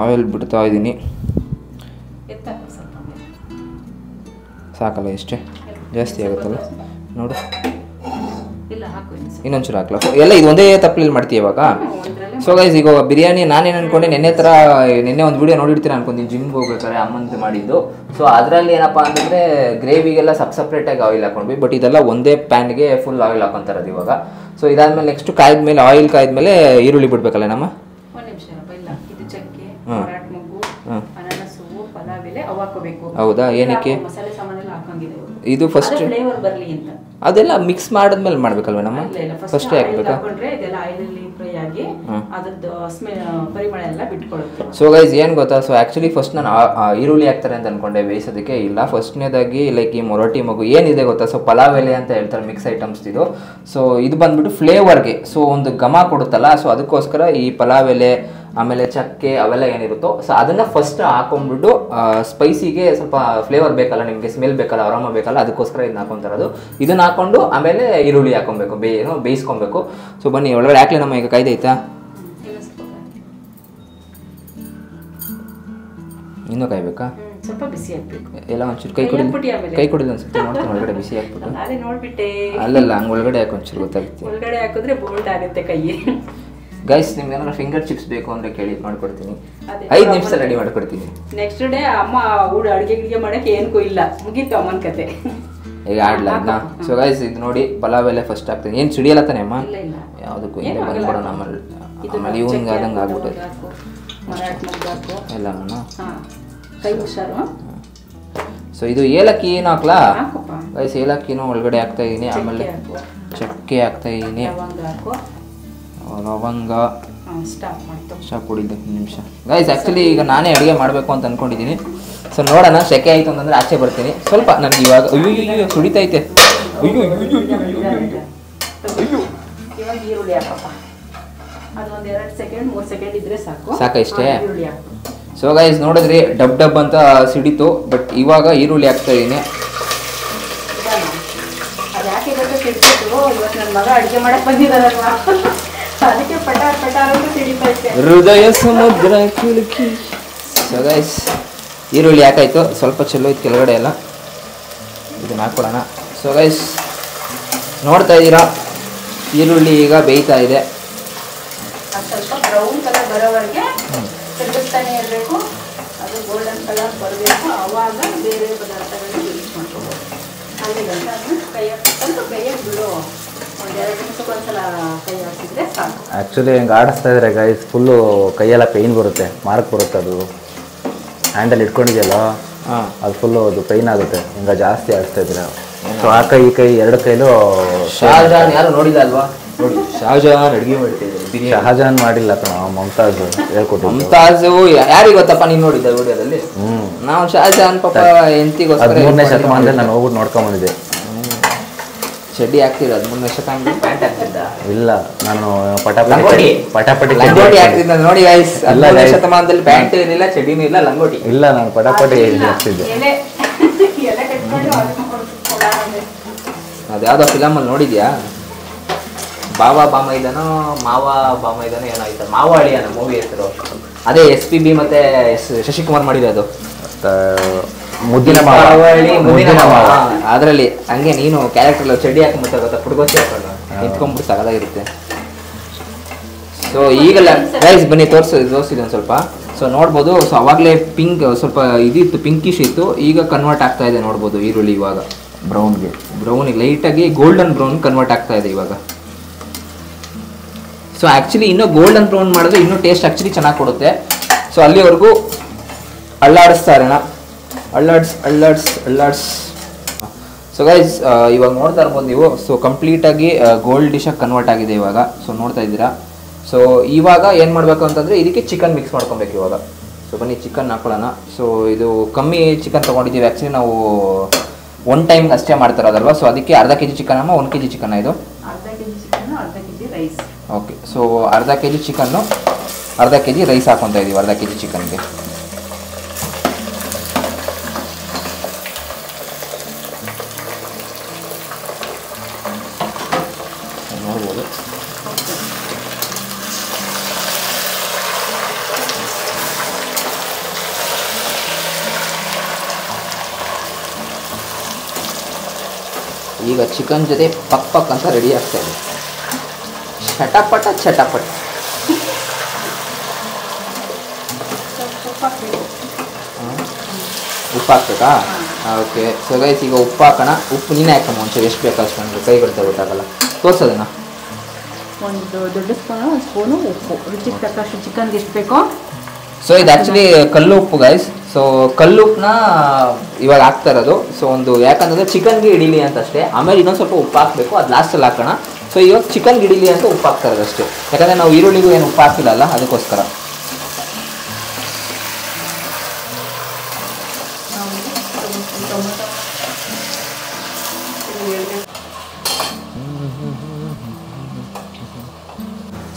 ಆಯಿಲ್ ಬಿಡ್ತಾ ಇದ್ದೀನಿ. ಸಾಕಲ್ಲ? ಇಷ್ಟೇ ಜಾಸ್ತಿ ಆಗುತ್ತಲ್ಲ ನೋಡು. ಇನ್ನೊಂಚೂರು ಹಾಕ್ಲಾ? ಎಲ್ಲ ಇದು ಒಂದೇ ತಪ್ಪಲಲ್ಲಿ ಮಾಡ್ತೀವಿ ಇವಾಗ. ಸೊ ಗೈಸ್, ಈಗ ಬಿರಿಯಾನಿ ನಾನೇನು ಅನ್ಕೊಂಡೆ, ನಿನ್ನೆ ಒಂದು ವಿಡಿಯೋ ನೋಡಿರ್ತೀನಿ ಅನ್ಕೊಂತೀನಿ, ಜಿಮ್ಗೆ ಹೋಗ್ಬೇಕಾದ್ರೆ ಅಮ್ಮಂದು ಮಾಡಿದ್ದು. ಸೊ ಅದರಲ್ಲಿ ಏನಪ್ಪ ಅಂತಂದರೆ ಗ್ರೇವಿಗೆಲ್ಲ ಸಪ್ರೇಟಾಗಿ ಆಯಿಲ್ ಹಾಕೊಂಡ್ವಿ. ಬಟ್ ಇದೆಲ್ಲ ಒಂದೇ ಪ್ಯಾನ್ಗೆ ಫುಲ್ ಆಯಿಲ್ ಹಾಕೊತಾರದು ಇವಾಗ. ಸೊ ಇದಾದ್ಮೇಲೆ ನೆಕ್ಸ್ಟ್ ಕಾಯ್ದ್ಮೇಲೆ ಆಯಿಲ್ ಕಾಯ್ದ್ಮೇಲೆ ಈರುಳ್ಳಿ ಬಿಡ್ಬೇಕಲ್ಲ ನಮ್ಮ? ಹೌದಾ? ಏನಕ್ಕೆ ಇದು ಫಸ್ಟ್ ಅದೆಲ್ಲ ಮಿಕ್ಸ್ ಮಾಡಿದ್ಮೇಲೆ ಮಾಡ್ಬೇಕಲ್ವ ನಮ್ಮ? ಫಸ್ಟೇ ಹಾಕ್ಬೇಕಾ? ಸೊ ಗೈಸ್ ಏನು ಗೊತ್ತಾ, ಸೊ ಆ್ಯಕ್ಚುಲಿ ಫಸ್ಟ್ ನಾನು ಈರುಳ್ಳಿ ಹಾಕ್ತಾರೆ ಅಂತ ಅನ್ಕೊಂಡೆ ಬೇಯಿಸೋದಕ್ಕೆ. ಇಲ್ಲ, ಫಸ್ಟ್ನೇದಾಗಿ ಲೈಕ್ ಈ ಮೊರಟಿ ಮಗು ಏನಿದೆ ಗೊತ್ತಾ, ಸೊ ಪಲಾವ್ ಎಲೆ ಅಂತ ಹೇಳ್ತಾರೆ, ಮಿಕ್ಸ್ ಐಟಮ್ಸ್ ಇದು. ಸೊ ಇದು ಬಂದ್ಬಿಟ್ಟು ಫ್ಲೇವರ್ಗೆ, ಸೊ ಒಂದು ಘಮ ಕೊಡುತ್ತಲ್ಲ, ಸೊ ಅದಕ್ಕೋಸ್ಕರ ಈ ಪಲಾವ್ ಎಲೆ ಆಮೇಲೆ ಚಕ್ಕೆ ಅವೆಲ್ಲ ಏನಿರುತ್ತೋ ಸೊ ಅದನ್ನು ಫಸ್ಟ್ ಹಾಕೊಂಡ್ಬಿಟ್ಟು ಸ್ಪೈಸಿಗೆ ಸ್ವಲ್ಪ ಫ್ಲೇವರ್ ಬೇಕಲ್ಲ ನಿಮಗೆ, ಸ್ಮೆಲ್ ಬೇಕಲ್ಲ, ಆರಾಮ ಬೇಕಲ್ಲ, ಅದಕ್ಕೋಸ್ಕರ ಇದನ್ನ ಹಾಕೊಂತಾರದು. ಇದನ್ನ ಹಾಕೊಂಡು ಆಮೇಲೆ ಈರುಳ್ಳಿ ಹಾಕೊಬೇಕು, ಬೇಯಿಸ್ಕೊಬೇಕು. ಸೊ ಬನ್ನಿ ಒಳಗಡೆ ಹಾಕ್ಲಿ ನಮ್ಮ. ಈಗ ಕಾಯ್ದೈತಾ? ಇನ್ನೂ ಕಾಯ್ಬೇಕಾ? ಸ್ವಲ್ಪ ಬಿಸಿ ಹಾಕ್ಬೇಕು. ಎಲ್ಲ ಒಂಚೂರು ಕೈ ಕೊಡಿಲ್ಲ ಅನ್ಸುತ್ತೆ, ನೋಡ್ತೀನಿ ಒಳಗಡೆ ಬಿಸಿ ಹಾಕ್ಬಿಟ್ಟು. ಅಲ್ಲಲ್ಲ, ಹಂಗೆ ಒಳಗಡೆ ಹಾಕಿ ಒಂಚೂರು ಗೊತ್ತಾಗುತ್ತೆ. ಒಳಗಡೆ ಹಾಕಿದ್ರೆ ಬೋಲ್ಟ್ ಆಗುತ್ತೆ ಕೈ. ಗೈಸ್, ನಿಮ್ಗೆ ಏನಾದ್ರು ಫಿಂಗರ್ ಚಿಪ್ಸ್ ಬೇಕು ಅಂದರೆ ಕೇಳಿ, ಮಾಡ್ಕೊಡ್ತೀನಿ. 5 ನಿಮಿಷ ರೆಡಿ ಮಾಡ್ಕೊಡ್ತೀನಿ. ನೆಕ್ಸ್ಟ್ ಡೇ ಅಮ್ಮ ಅಡುಗೆ ಮಾಡಕ್ಕೆ ಏನಕ್ಕೂ ಇಲ್ಲ, ಮುಗೀತು ಅಮ್ಮನ ಕತೆ. ಈಗ ಆಡ್ಲ ಅದನ್ನ. ಸೊ ಗೈಸ್, ಇದು ನೋಡಿ ಪಲಾವ್ ಎಲೆ ಫಸ್ಟ್ ಹಾಕ್ತೀನಿ. ಏನು ಸಿಡಿಯಲ್ಲ ತಾನೆ ಅಮ್ಮ? ಯಾವುದಕ್ಕೂ ಹಿಂದೆ ಬಂದ್ಬಿಡೋಣ. ಆಮೇಲೆ ಇವಂಗೆ ಆದಂಗೆ ಆಗ್ಬಿಟ್ಟದೆ ಎಲ್ಲನೂ. ಸೊ ಇದು ಏಲಕ್ಕಿ ಏನು ಹಾಕ್ಲಾ ಗೈಸ್? ಏಲಕ್ಕಿನೂ ಒಳಗಡೆ ಹಾಕ್ತಾ ಇದ್ದೀನಿ. ಆಮೇಲೆ ಚಕ್ಕೆ ಹಾಕ್ತಾ ಇದ್ದೀನಿ, ಲವಂಗ. ಸ್ಟಾಪ್ ಕೊಡಿದ್ದೆ 1 ನಿಮಿಷ ಗೈಸ್. ಆ್ಯಕ್ಚುಲಿ ಈಗ ನಾನೇ ಅಡುಗೆ ಮಾಡಬೇಕು ಅಂತ ಅಂದ್ಕೊಂಡಿದ್ದೀನಿ. ಸೊ ನೋಡೋಣ, ಸೆಕೆ ಆಯಿತು ಅಂತಂದರೆ ಆಚೆ ಬರ್ತೀನಿ. ಸ್ವಲ್ಪ ನನಗೆ ಇವಾಗ ಅಯ್ಯೋ ಸುಡಿತೈತೆ. ಅಯ್ಯೋ ಸಾಕ ಇಷ್ಟೇ? ಸೊ ಗೈಸ್ ನೋಡಿದ್ರಿ, ಡಬ್ ಅಂತ ಸಿಡಿತು. ಬಟ್ ಇವಾಗ ಈರುಳ್ಳಿ ಹಾಕ್ತಾ ಇದ್ದೀನಿ. ಹೃದಯ ಸಮುದ್ರ ಕಿಳುಕಿ. ಸೊ ಗೈಸ್, ಈರುಳ್ಳಿ ಹಾಕಾಯ್ತು, ಸ್ವಲ್ಪ ಚೆಲ್ಲೋ ಇತ್ತು ಕೆಳಗಡೆ ಎಲ್ಲ. ಇದನ್ನ ಹಾಕ್ಕೊಳ್ಳೋಣ. ಸೊ ಗೈಸ್ ನೋಡ್ತಾ ಇದ್ದೀರಾ, ಈರುಳ್ಳಿ ಈಗ ಬೇಯ್ತಾ ಇದೆ. ಸ್ವಲ್ಪ ಬ್ರೌನ್ ಕಲರ್ ಬರೋವರೆಗೆ ತಿರುಗಿಸ್ತಾನೆ ಇರಬೇಕು. ಅದು ಗೋಲ್ಡನ್ ಕಲರ್ ಬರಬೇಕು, ಆವಾಗ ಬೇರೆ ಪದಾರ್ಥಗಳನ್ನ ಯೂಸ್ ಮಾಡ್ಕೋಬೋದು. ಅಲ್ಲಿ ಗಂಟ ಕೈ ಹಾಕ್ಕೊಂಡು ಕೈಯಾಗಿ ಬಿಡು. ಒಂದೆರಡು ನಿಮಿಷಕ್ಕೊಂದ್ಸಲ ಕೈ ಹಾಕಿದ್ರೆ ಸಾಕು. ಆ್ಯಕ್ಚುಲಿ ಹಿಂಗೆ ಆಡಿಸ್ತಾ ಇದ್ರೆ ಗೈಸ್ ಫುಲ್ಲು ಕೈಯೆಲ್ಲ ಪೇಯ್ನ್ ಬರುತ್ತೆ, ಮಾರ್ಕ್ ಬರುತ್ತೆ. ಅದು ಹ್ಯಾಂಡಲ್ ಇಟ್ಕೊಂಡಿದೆಯಲ್ಲ, ಅದು ಫುಲ್ಲು ಅದು ಪೇಯ್ನ್ ಆಗುತ್ತೆ ಹಿಂಗೆ ಜಾಸ್ತಿ ಆಡಿಸ್ತಾ ಇದ್ರೆ. ಸೊ ಆ ಕೈ ಈ ಕೈ 2 ಕೈಲೂ ಶಾಜಾನ್ ಯಾರು ನೋಡಿಲ್ಲ ಅಲ್ವಾ? ನೋಡಿ ಶಹಜಾನ್ ಅಡುಗೆ ಮಾಡ್ತಿದ್ದಾರೆ ಬಿರಿಯಾನಿ. ಶಹಜಾನ್ ಮಾಡಿಲ್ಲ ಕಣ, ಮಮತಾಜ್ ಹೇಳ್ಕೊಟ್ಟಿದ್ದು. ಮಮತಾಜು ಯಾರಿಗೆ ಗೊತ್ತಪ್ಪ, ನೀನು ನೋಡಿದ್ದ ವಿಡಿಯೋದಲ್ಲಿ? ನಾವು ಶಹಜಾನ್ ಪಾಪ ಎಂತಿಗೋಸ್ಕರ 13ನೇ ಶತಮಾನದಲ್ಲಿ ನಾನು ಹೋಗ್ಬಿಟ್ಟು ನೋಡ್ಕೊಂಡ್ ಬಂದಿದ್ದೆ. ಚಡ್ಡಿ ಹಾಕ್ತಿರ 13ನೇ ಶತಮಾನದಲ್ಲಿ ಪ್ಯಾಂಟ್ ಹಾಕ್ತಿದ್ದ? ಇಲ್ಲ, ನಾನು ಲಂಗೋಟಿ ಪಟಾಪಟಿ ಹಾಕ್ತಿದ್ದ ನೋಡಿ ಗೈಸ್. 13ನೇ ಶತಮಾನದಲ್ಲಿ ಪ್ಯಾಂಟ್ ಇರಲಿಲ್ಲ, ಚಡ್ಡಿನೂ ಇಲ್ಲ, ಲಂಗೋಟಿ ಇಲ್ಲ, ನಾನು ಪಟಾಪಟಿ ಹಾಕ್ತಿದ್ದೆ. ಅದ್ಯಾವುದೋ ಫಿಲಮಲ್ಲಿ ನೋಡಿದ್ಯಾ? ಬಾವಾ ಬಾಮೈದನೋ ಮಾವ ಬಾಮೈದನೋ ಏನೋ ಆಯ್ತು, ಮಾವಾಳಿ ಅನ್ನೋ ಮೂವಿ ಹೆಸರು. ಅದೇ SPB ಮತ್ತೆ ಶಶಿಕುಮಾರ್ ಮಾಡಿರೋದು. ಮುದ್ದಿನ ಅದರಲ್ಲಿ ಹಂಗೆ ನೀನು ಕ್ಯಾರೆಕ್ಟರ್ ಚಡ್ಡಿ ಹಾಕೊಂಡ್ಬಿಟ್ಟು ಗೊತ್ತಾ, ಪುಡ್ಗೋಸಿ ಹಾಕೊಂಡು ನಿಂತ್ಕೊಂಡ್ಬಿಟ್ಟು ಸಗದಾಗಿರುತ್ತೆ. ಸೊ ಈಗೆಲ್ಲ ಗೈಸ್ ಬನ್ನಿ ತೋರಿಸಿದೆ ಒಂದು ಸ್ವಲ್ಪ. ಸೊ ನೋಡ್ಬೋದು. ಸೊ ಅವಾಗಲೇ ಪಿಂಕ್ ಸ್ವಲ್ಪ ಇದಿತ್ತು, ಪಿಂಕಿಶ್ ಇತ್ತು, ಈಗ ಕನ್ವರ್ಟ್ ಆಗ್ತಾ ಇದೆ ನೋಡ್ಬೋದು. ಈರುಳ್ಳಿ ಇವಾಗ ಬ್ರೌನಿಗೆ ಲೈಟಾಗಿ ಗೋಲ್ಡನ್ ಬ್ರೌನ್ ಕನ್ವರ್ಟ್ ಆಗ್ತಾ ಇದೆ ಇವಾಗ. ಸೊ ಆ್ಯಕ್ಚುಲಿ ಇನ್ನೂ ಗೋಲ್ಡನ್ ಬ್ರೌನ್ ಮಾಡಿದ್ರೆ ಇನ್ನೂ ಟೇಸ್ಟ್ ಆ್ಯಕ್ಚುಲಿ ಚೆನ್ನಾಗಿ ಕೊಡುತ್ತೆ. ಸೊ ಅಲ್ಲಿವರೆಗೂ ಅಳ್ಳಾಡಿಸ್ತಾರೆಣ, ಅಳ್ಳಾಡ್ಸ್. ಸೊ ಗೈಸ್ ಇವಾಗ ನೋಡ್ತಾ ಇರ್ಬೋದು ನೀವು. ಸೊ ಕಂಪ್ಲೀಟಾಗಿ ಗೋಲ್ಡ್ ಡಿಶಾಗಿ ಕನ್ವರ್ಟ್ ಆಗಿದೆ ಇವಾಗ. ಸೊ ನೋಡ್ತಾ ಇದ್ದೀರಾ. ಸೊ ಇವಾಗ ಏನು ಮಾಡಬೇಕು ಅಂತಂದರೆ ಇದಕ್ಕೆ ಚಿಕನ್ ಮಿಕ್ಸ್ ಮಾಡ್ಕೊಬೇಕು ಇವಾಗ. ಸೊ ಬನ್ನಿ ಚಿಕನ್ ಹಾಕೊಳ್ಳೋಣ. ಸೊ ಇದು ಕಮ್ಮಿ ಚಿಕನ್ ತೊಗೊಂಡಿದ್ದೀವಿ ಆ್ಯಕ್ಚುಲಿ ನಾವು 1 ಟೈಮ್ ಅಷ್ಟೇ ಮಾಡ್ತಾರೋದಲ್ವ. ಸೊ ಅದಕ್ಕೆ ಅರ್ಧ kg ಚಿಕನ್ ಅಮ್ಮ, 1 kg ಚಿಕನ್ ಇದು. ಅರ್ಧ kg ಚಿಕನ್, ಅರ್ಧ kg ರೈಸ್. ಓಕೆ. ಸೊ ಅರ್ಧ kg ಚಿಕನ್ನು, ಅರ್ಧ kg ರೈಸ್ ಹಾಕೊತಾ ಇದ್ದೀವಿ ಅರ್ಧ kg ಚಿಕನ್ಗೆ. ನೋಡ್ಬೋದು. ಈಗ ಚಿಕನ್ ಜೊತೆ ಪಕ್ ಅಂತ ರೆಡಿ ಆಗ್ತಾ ಇದೆ. ಚಟಪಟ ಉಪ್ಪು ಹಾಕ್ಬೇಕಾ? ಓಕೆ. ಸೊ ಗೈಸ್ ಈಗ ಉಪ್ಪು ಹಾಕೋಣ. ಉಪ್ಪು ನೀನೇ ಹಾಕಮ್ಮ ಒಂಚೂರು, ಎಷ್ಟು ಬೇಕು ಅಷ್ಟು. ನನಗೆ ಕೈ ಬಿಡ್ತಾ ಗೊತ್ತಾಗಲ್ಲ. ತೋರಿಸೋದನ್ನ ಒಂದು ದೊಡ್ಡ ಸ್ಪೂನು, 1 ಸ್ಪೂನು ಉಪ್ಪು, ರುಚಿಗೆ ತಕ್ಕಷ್ಟು ಚಿಕನ್ಗೆ ಎಷ್ಟು ಬೇಕೋ. ಸೊ ಇದು ಆ್ಯಕ್ಚುಲಿ ಕಲ್ಲು ಉಪ್ಪು ಗೈಸ್. ಸೊ ಕಲ್ಲು ಉಪ್ಪನ್ನ ಇವಾಗ ಹಾಕ್ತಾ ಇರೋದು. ಸೊ ಒಂದು ಯಾಕಂತಂದರೆ ಚಿಕನ್ಗೆ ಹಿಡೀಲಿ ಅಂತ ಅಷ್ಟೇ. ಆಮೇಲೆ ಇನ್ನೊಂದು ಸ್ವಲ್ಪ ಉಪ್ಪು ಹಾಕಬೇಕು, ಅದು ಲಾಸ್ಟಲ್ಲಿ ಹಾಕೋಣ. ಸೊ ಇವಾಗ ಚಿಕನ್ಗೆ ಹಿಡೀಲಿ ಅಂತ ಉಪ್ಪು ಹಾಕ್ತಾ ಇರೋದು ಅಷ್ಟೇ. ಯಾಕಂದರೆ ನಾವು ಈರುಳ್ಳಿಗೂ ಏನು ಉಪ್ಪು ಹಾಕಿಲ್ಲಲ್ಲ, ಅದಕ್ಕೋಸ್ಕರ.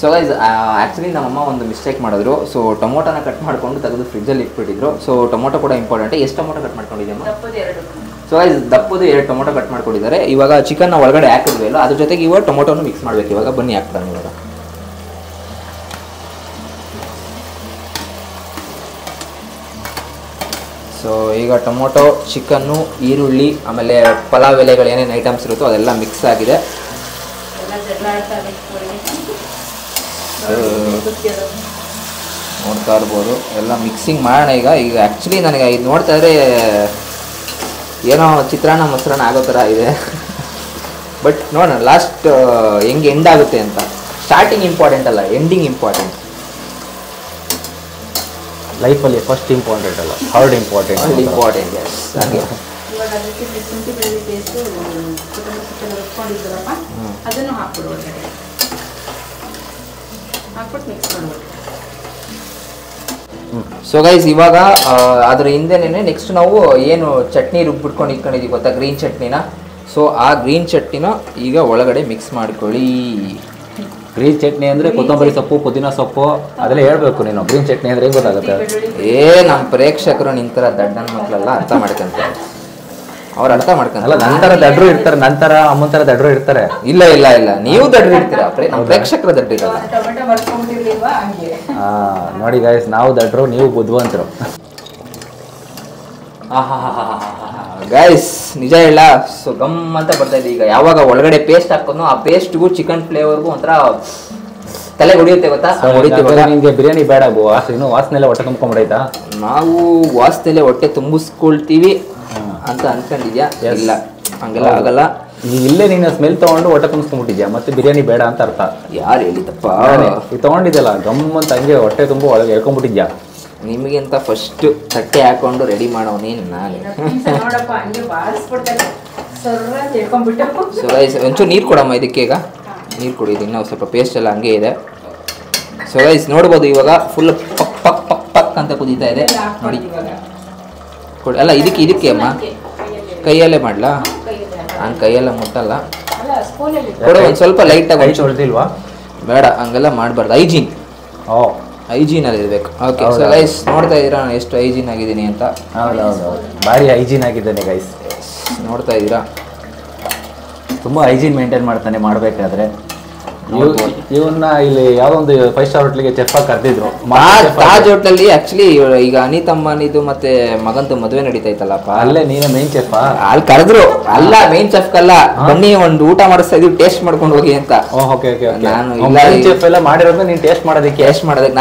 ಸೊ ಗೈಸ್ ಆ್ಯಕ್ಚುಲಿ ನಮ್ಮಮ್ಮ ಒಂದು ಮಿಸ್ಟೇಕ್ ಮಾಡಿದ್ರು. ಸೊ ಟೊಮೊಟೊನ ಕಟ್ ಮಾಡಿಕೊಂಡು ತೆಗೆದು ಫ್ರಿಜ್ಜಲ್ಲಿ ಇಟ್ಬಿಟ್ಟಿದ್ರು. ಸೊ ಟೊಮೊಟೊ ಕೂಡ ಇಂಪಾರ್ಟೆಂಟ್. ಎಷ್ಟು ಟೊಮೊಟೊ ಕಟ್ ಮಾಡ್ಕೊಂಡಿದ್ದೀಮ್ಮ? ಸೊ ಗೈಸ್ ದಪ್ಪದು 2 ಟೊಮೊಟೊ ಕಟ್ ಮಾಡ್ಕೊಂಡಿದ್ದಾರೆ. ಇವಾಗ ಚಿಕನ್ನ ಒಳಗಡೆ ಹಾಕಿದ್ವಲ್ಲ, ಅದ್ರ ಜೊತೆಗೆ ಇವಾಗ ಟೊಮೊಟೊನು ಮಿಕ್ಸ್ ಮಾಡಬೇಕು. ಇವಾಗ ಬನ್ನಿ ಹಾಕ್ತಾನೆ ಇವಾಗ. ಸೊ ಈಗ ಟೊಮೊಟೊ, ಚಿಕನ್ನು, ಈರುಳ್ಳಿ, ಆಮೇಲೆ ಪಲಾವ್ ಎಲೆಗಳು ಏನೇನು ಐಟಮ್ಸ್ ಇರುತ್ತೋ ಅದೆಲ್ಲ ಮಿಕ್ಸ್ ಆಗಿದೆ. ನೋಡ್ತಾ ಇರ್ಬೋದು. ಎಲ್ಲ ಮಿಕ್ಸಿಂಗ್ ಮಾಡೋಣ ಈಗ. ಆ್ಯಕ್ಚುಲಿ ನನಗೆ ಇದು ನೋಡ್ತಾ ಇದ್ರೆ ಏನೋ ಚಿತ್ರಾನ್ನ ಮೊಸರನ್ನ ಆಗೋ ಥರ ಇದೆ. ಬಟ್ ನೋಡೋಣ ಲಾಸ್ಟ್ ಹೆಂಗೆ ಎಂಡ್ ಆಗುತ್ತೆ ಅಂತ. ಸ್ಟಾರ್ಟಿಂಗ್ ಇಂಪಾರ್ಟೆಂಟ್ ಅಲ್ಲ, ಎಂಡಿಂಗ್ ಇಂಪಾರ್ಟೆಂಟ್. ಲೈಫಲ್ಲಿ ಫಸ್ಟ್ ಇಂಪಾರ್ಟೆಂಟ್ ಅಲ್ಲ, ಥರ್ಡ್ ಇಂಪಾರ್ಟೆಂಟ್. ಎಸ್. ಹಾಗೆ ಇವಾಗ ಅದಕ್ಕೆ ಶುಂಠಿ ಬೆಳ್ಳುಳ್ಳಿ ಪೇಸ್ಟು ರುಬ್ಕೊಂಡಿದ್ದಾರಪ್ಪ, ಅದನ್ನು ಹಾಕ್ಬಿಡು ಒಳಗಡೆ. ಹಾಕ್ಬಿಟ್ಟು ಮಿಕ್ಸ್ ಮಾಡ್ಬಿಟ್ಟು. ಸೊ ಗೈಸ್ ಇವಾಗ ಅದ್ರ ಹಿಂದೆನೇ ನೆಕ್ಸ್ಟ್ ನಾವು ಏನು ಚಟ್ನಿ ರುಬ್ಬಿಟ್ಕೊಂಡು ಇಟ್ಕೊಂಡಿದ್ದೀವಿ ಗೊತ್ತಾ, ಗ್ರೀನ್ ಚಟ್ನಿನ. ಸೊ ಆ ಗ್ರೀನ್ ಚಟ್ನಿನ ಈಗ ಒಳಗಡೆ ಮಿಕ್ಸ್ ಮಾಡ್ಕೊಳ್ಳಿ. ಗ್ರೀನ್ ಚಟ್ನಿ ಅಂದರೆ ಕೊತ್ತಂಬರಿ ಸೊಪ್ಪು, ಪುದೀನ ಸೊಪ್ಪು ಅದೆಲ್ಲ ಹೇಳ್ಬೇಕು ನೀನು. ಗ್ರೀನ್ ಚಟ್ನಿ ಅಂದರೆ ಹೆಂಗೆ ಗೊತ್ತಾಗುತ್ತೆ? ನಮ್ಮ ಪ್ರೇಕ್ಷಕರು ನಿಂತರ ದಡ್ಡನ ಮಕ್ಕಳೆಲ್ಲ ಅರ್ಥ ಮಾಡ್ಕೊಂತಾರೆ. ಅವ್ರು ಅರ್ಥ ಮಾಡ್ಕೊಂತಾರೆ. ಅಲ್ಲ, ನಂತರ ದಡ್ರು ಇರ್ತಾರೆ, ನಂತರ ಅಮ್ಮನ ಥರ ದಡ್ರು ಇರ್ತಾರೆ. ಇಲ್ಲ ನೀವು ದಡ್ರು ಇರ್ತೀರಾ, ನಮ್ಮ ಪ್ರೇಕ್ಷಕರು ದಡ್ಡಿರಲ್ಲ. ಟೊಮೆಟೊ ಬರ್ಸ್ಕೊಂಡಿರ್ಲಿಲ್ವಾ ಹಂಗೆ. ನೋಡಿ ಗೈಸ್, ನಾವು ದಡ್ರು, ನೀವು ಬುದ್ಧಿವಂತರು. ಗೈಸ್ ನಿಜ ಹೇಳ. ಸೊ ಗಮ್ ಅಂತ ಬರ್ತಾ ಇದೆ ಈಗ. ಯಾವಾಗ ಒಳಗಡೆ ಪೇಸ್ಟ್ ಹಾಕೋದು, ಆ ಪೇಸ್ಟ್ಗೂ ಚಿಕನ್ ಫ್ಲೇವರ್ಗೂ ಒಂಥರ ತಲೆ ಹೊಡಿಯುತ್ತೆ ಗೊತ್ತಾ. ನಿಮಗೆ ಬಿರಿಯಾನಿ ಬೇಡ, ಇನ್ನು ವಾಸನೆಲ್ಲ ಹೊಟ್ಟೆ ತುಂಬ್ಕೊಂಡ್ಬಿಡೈತಾ? ನಾವು ವಾಸನೆಲೆ ಹೊಟ್ಟೆ ತುಂಬಿಸ್ಕೊಳ್ತೀವಿ ಅಂತ ಅನ್ಕೊಂಡಿದ್ಯಾ? ಇಲ್ಲ, ಹಂಗೆಲ್ಲ ಆಗಲ್ಲ. ಇಲ್ಲೇ ನೀನು ಸ್ಮೆಲ್ ತಗೊಂಡು ಹೊಟ್ಟೆ ತುಂಬಿಸ್ಕೊಂಡ್ಬಿಟ್ಟಿದ್ಯಾ, ಮತ್ತೆ ಬಿರಿಯಾನಿ ಬೇಡ ಅಂತ ಅರ್ಥ. ಯಾರು ಹೇಳಿದಪ್ಪ? ಇದು ತಗೊಂಡಿದ್ದಲ್ಲ ಗಮ್ ಅಂತ ಹಂಗೆ ಹೊಟ್ಟೆ ತುಂಬ ಒಳಗೆ ಹೇಳ್ಕೊಂಡ್ಬಿಟ್ಟಿದ್ಯಾ. ನಿಮಗಿಂತ ಫಸ್ಟ್ ತಟ್ಟೆ ಹಾಕೊಂಡು ರೆಡಿ ಮಾಡೋನೇನು ನಾನೇ. ನೋಡಪ್ಪ ಹಂಗೆ ಬಾರಿಸ್ಬಿಡ್ತಾರೆ, ಸರ್ರ ತಿಳ್ಕೊಂಡ್ಬಿಟ್ಟು. ಸೊ ಗೈಸ್ ಒಂಚೂರು ನೀರು ಕೊಡಮ್ಮ ಇದಕ್ಕೆ ಈಗ. ನೀರು ಕುಡಿಯೋದು ಇನ್ನೂ ಸ್ವಲ್ಪ ಪೇಸ್ಟ್ ಎಲ್ಲ ಹಂಗೆ ಇದೆ. ಸೊ ಗೈಸ್ ನೋಡ್ಬೋದು ಇವಾಗ ಫುಲ್ ಪಕ್ ಪಕ್ ಪಕ್ ಪಕ್ ಅಂತ ಕುದೀತಾ ಇದೆ ನೋಡಿ. ಕೊಡಿ ಅಲ್ಲ ಇದಕ್ಕೆ ಅಮ್ಮ ಕೈಯಲ್ಲೇ ಮಾಡಲಾ? ನಾನು ಕೈಯೆಲ್ಲ ಮುಟ್ಟಲ್ಲ. ಕೊಡು ಒಂದು ಸ್ವಲ್ಪ ಲೈಟಾಗಿ ಹೊಳ್ದಿಲ್ವಾ? ಬೇಡ ಹಂಗೆಲ್ಲ ಮಾಡಬಾರ್ದು. ಹೈಜೀನಲ್ಲಿ ಇರಬೇಕು. ಓಕೆ ಸೊ ಗೈಸ್ ನೋಡ್ತಾ ಇದ್ದೀರಾ ನಾನು ಎಷ್ಟು ಹೈಜೀನ್ ಆಗಿದ್ದೀನಿ ಅಂತ. ಹೌದೌದು ಭಾರಿ ಹೈಜೀನ್ ಆಗಿದ್ದಾನೆ ಗೈಸ್. ನೋಡ್ತಾ ಇದ್ದೀರಾ ತುಂಬ ಹೈಜೀನ್ ಮೇಂಟೈನ್ ಮಾಡ್ತಾನೆ ಮಾಡಬೇಕಾದ್ರೆ. ಇವನ್ನ ಇಲ್ಲಿ ಯಾವ್ದೊಂದು 5 ಸ್ಟಾರ್ ಹೋಟ್ಲಿಗೆ ಚೆಫ್ ಆಗಿ ಕರೆದಿದ್ರು. ತಾಜ್ ಹೋಟ್ಲಲ್ಲಿ ಆಕ್ಚುಲಿ ಈಗ ಅನಿತ್ ಅಂಬಾನಿದು ಮತ್ತೆ ಮಗಂದು ಮದುವೆ ನಡೀತಾ ಇತ್ತಲ್ಲಪ್ಪ, ಅಲ್ಲೇ ನೀನೇ ಮೇನ್ ಚೆಫ್. ಅಲ್ಲಿ ಕರೆದ್ರು. ಅಲ್ಲ ಮೇನ್ ಚೆಫ್ ಕಲ್ಲ, ಬನ್ನಿ ಒಂದು ಊಟ ಮಾಡಿಸ್ತಾ ಇದೀವಿ ಟೇಸ್ಟ್ ಮಾಡ್ಕೊಂಡು ಹೋಗಿ ಅಂತ. ನಾನು ಚೆಫ್ ಎಲ್ಲ ಮಾಡಿರೋದು ನೀನ್ ಟೇಸ್ಟ್ ಮಾಡೋದಕ್ಕೆ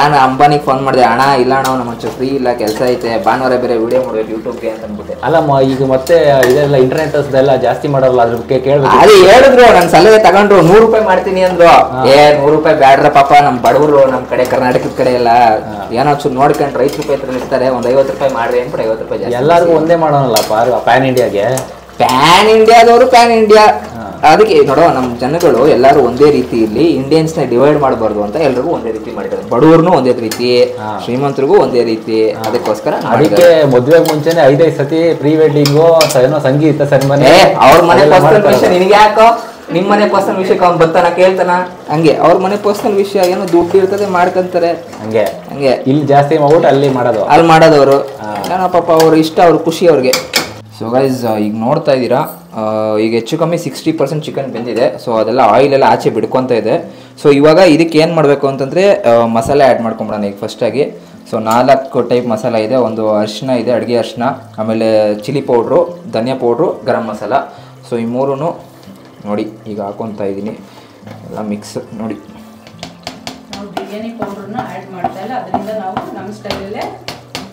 ನಾನು ಅಂಬಾನಿಗೆ ಫೋನ್ ಮಾಡಿದೆ, ಅಣ್ಣ ಇಲ್ಲ ಅಣ್ಣ ನಮ್ಮ ಒಂಚೂರು ಫ್ರೀ ಇಲ್ಲ, ಕೆಲಸ ಐತೆ, ಭಾನುವಾರ ಬೇರೆ ವಿಡಿಯೋ ಮಾಡ್ಬೇಕು ಯೂಟ್ಯೂಬ್ಗೆ ಅಂತ ಅಂದ್ಬಿಟ್ಟೆ. ಅಲ್ಲ ಈಗ ಮತ್ತೆ ಇದೆಲ್ಲ ಇಂಟರ್ನೆಟ್ ಎಲ್ಲ ಜಾಸ್ತಿ ಮಾಡಲ್ಲ, ಅದ್ರ ಬಗ್ಗೆ ಕೇಳ್ಬೇಕು. ಅದೇ ಹೇಳಿದ್ರು, ನನ್ ಸಲಹೆ ತಗೊಂಡ್ರು 100 ರೂಪಾಯಿ ಮಾಡ್ತೀನಿ ಅಂದ್ರು. 100 ರೂಪಾಯಿ ಬ್ಯಾಡ್ರ ಪಾಪ, ನಮ್ ಬಡವರು ನಮ್ ಕಡೆ ಕರ್ನಾಟಕದ ಕಡೆ ಎಲ್ಲ ಏನೋ ಚೂರು ನೋಡ್ಕೊಂಡು ರೈತ ರೂಪಾಯಿ ಹತ್ರ ಇರ್ತಾರೆ, ಒಂದ್ 50 ರೂಪಾಯಿ ಮಾಡ್ರಿ ಅಂದ್ಬಿಟ್ಟು 50 ರೂಪಾಯಿ ಜಾಸ್ತಿ. ಎಲ್ಲರಿಗೂ ಒಂದೇ ಮಾಡೋಣಲ್ಲ ಪ್ಯಾನ್ ಇಂಡಿಯಾಗೆ. ಪ್ಯಾನ್ ಇಂಡಿಯಾದವರು ಪ್ಯಾನ್ ಇಂಡಿಯಾ. ಅದಕ್ಕೆ ನೋಡೋ ನಮ್ಮ ಜನಗಳು ಎಲ್ಲರೂ ಒಂದೇ ರೀತಿ ಇರ್ಲಿ, ಇಂಡಿಯನ್ಸ್ ನ ಡಿವೈಡ್ ಮಾಡಬಾರ್ದು ಅಂತ ಎಲ್ರಿಗೂ ಒಂದೇ ರೀತಿ ಮಾಡಿದ್ದಾರೆ. ಬಡವ್ರನ್ನು ಒಂದೇ ರೀತಿ, ಶ್ರೀಮಂತರಿಗೂ ಒಂದೇ ರೀತಿ. ಅದಕ್ಕೋಸ್ಕರ ಅದಕ್ಕೆ ಮದುವೆಗೆ ಮುಂಚೆನೆ 5 ಸತಿ ಪ್ರೀ ವೆಡ್ಡಿಂಗು ಏನೋ ಸಂಗೀತ ಸನ್ಮಾನ. ಅವ್ರ ಮನೆ ಪರ್ಸನಲ್ ವಿಷಯ ನಿನಗೆ ಯಾಕೋ, ನಿಮ್ ಮನೆ ಪರ್ಸನಲ್ ವಿಷಯಕ್ಕೆ ಅವ್ನು ಬರ್ತಾನ ಕೇಳ್ತಾನ, ಹಂಗೆ ಅವ್ರ ಮನೆ ಪರ್ಸನಲ್ ವಿಷಯ ಏನೋ ದುಡ್ಡು ಇರ್ತದೆ ಮಾಡ್ಕೊಂತಾರೆ, ಹಂಗೆ ಇಲ್ಲಿ ಜಾಸ್ತಿ ಮಾಡ್ಬಿಟ್ಟು ಅಲ್ಲಿ ಮಾಡೋದವರು ಏನೋ ಪಾಪ ಅವ್ರ ಇಷ್ಟ, ಅವ್ರ ಖುಷಿ ಅವ್ರಿಗೆ. ಸೊ ಗೈಸ್ ಈಗ ನೋಡ್ತಾ ಇದ್ದೀರಾ, ಈಗ ಹೆಚ್ಚು ಕಮ್ಮಿ 60% ಚಿಕನ್ ಬೆಂದಿದೆ. ಸೊ ಅದೆಲ್ಲ ಆಯಿಲ್ ಎಲ್ಲ ಆಚೆ ಬಿಡ್ಕೊತ ಇದೆ. ಸೊ ಇವಾಗ ಇದಕ್ಕೆ ಏನು ಮಾಡಬೇಕು ಅಂತಂದರೆ ಮಸಾಲೆ ಆ್ಯಡ್ ಮಾಡ್ಕೊಂಬಿಡೋಣ ಈಗ ಫಸ್ಟಾಗಿ. ಸೊ 4 ಟೈಪ್ ಮಸಾಲ ಇದೆ. ಒಂದು ಅರಿಶಿನ ಇದೆ, ಅಡುಗೆ ಅರಿಶಿನ, ಆಮೇಲೆ ಚಿಲ್ಲಿ ಪೌಡ್ರು, ಧನಿಯಾ ಪೌಡ್ರು, ಗರಂ ಮಸಾಲ. ಸೊ ಈ ಮೂರೂ ನೋಡಿ ಈಗ ಹಾಕೊತಾ ಇದ್ದೀನಿ, ಎಲ್ಲ ಮಿಕ್ಸ್ ನೋಡಿ. ನಾವು ಬಿರಿಯಾನಿ ಪೌಡ್ರನ್ನ ಆ್ಯಡ್ ಮಾಡ್ತಾ ಇಲ್ಲ, ಅದರಿಂದ ನಾವು ನಮ್ಮ ಸ್ಟೈಲಲ್ಲೇ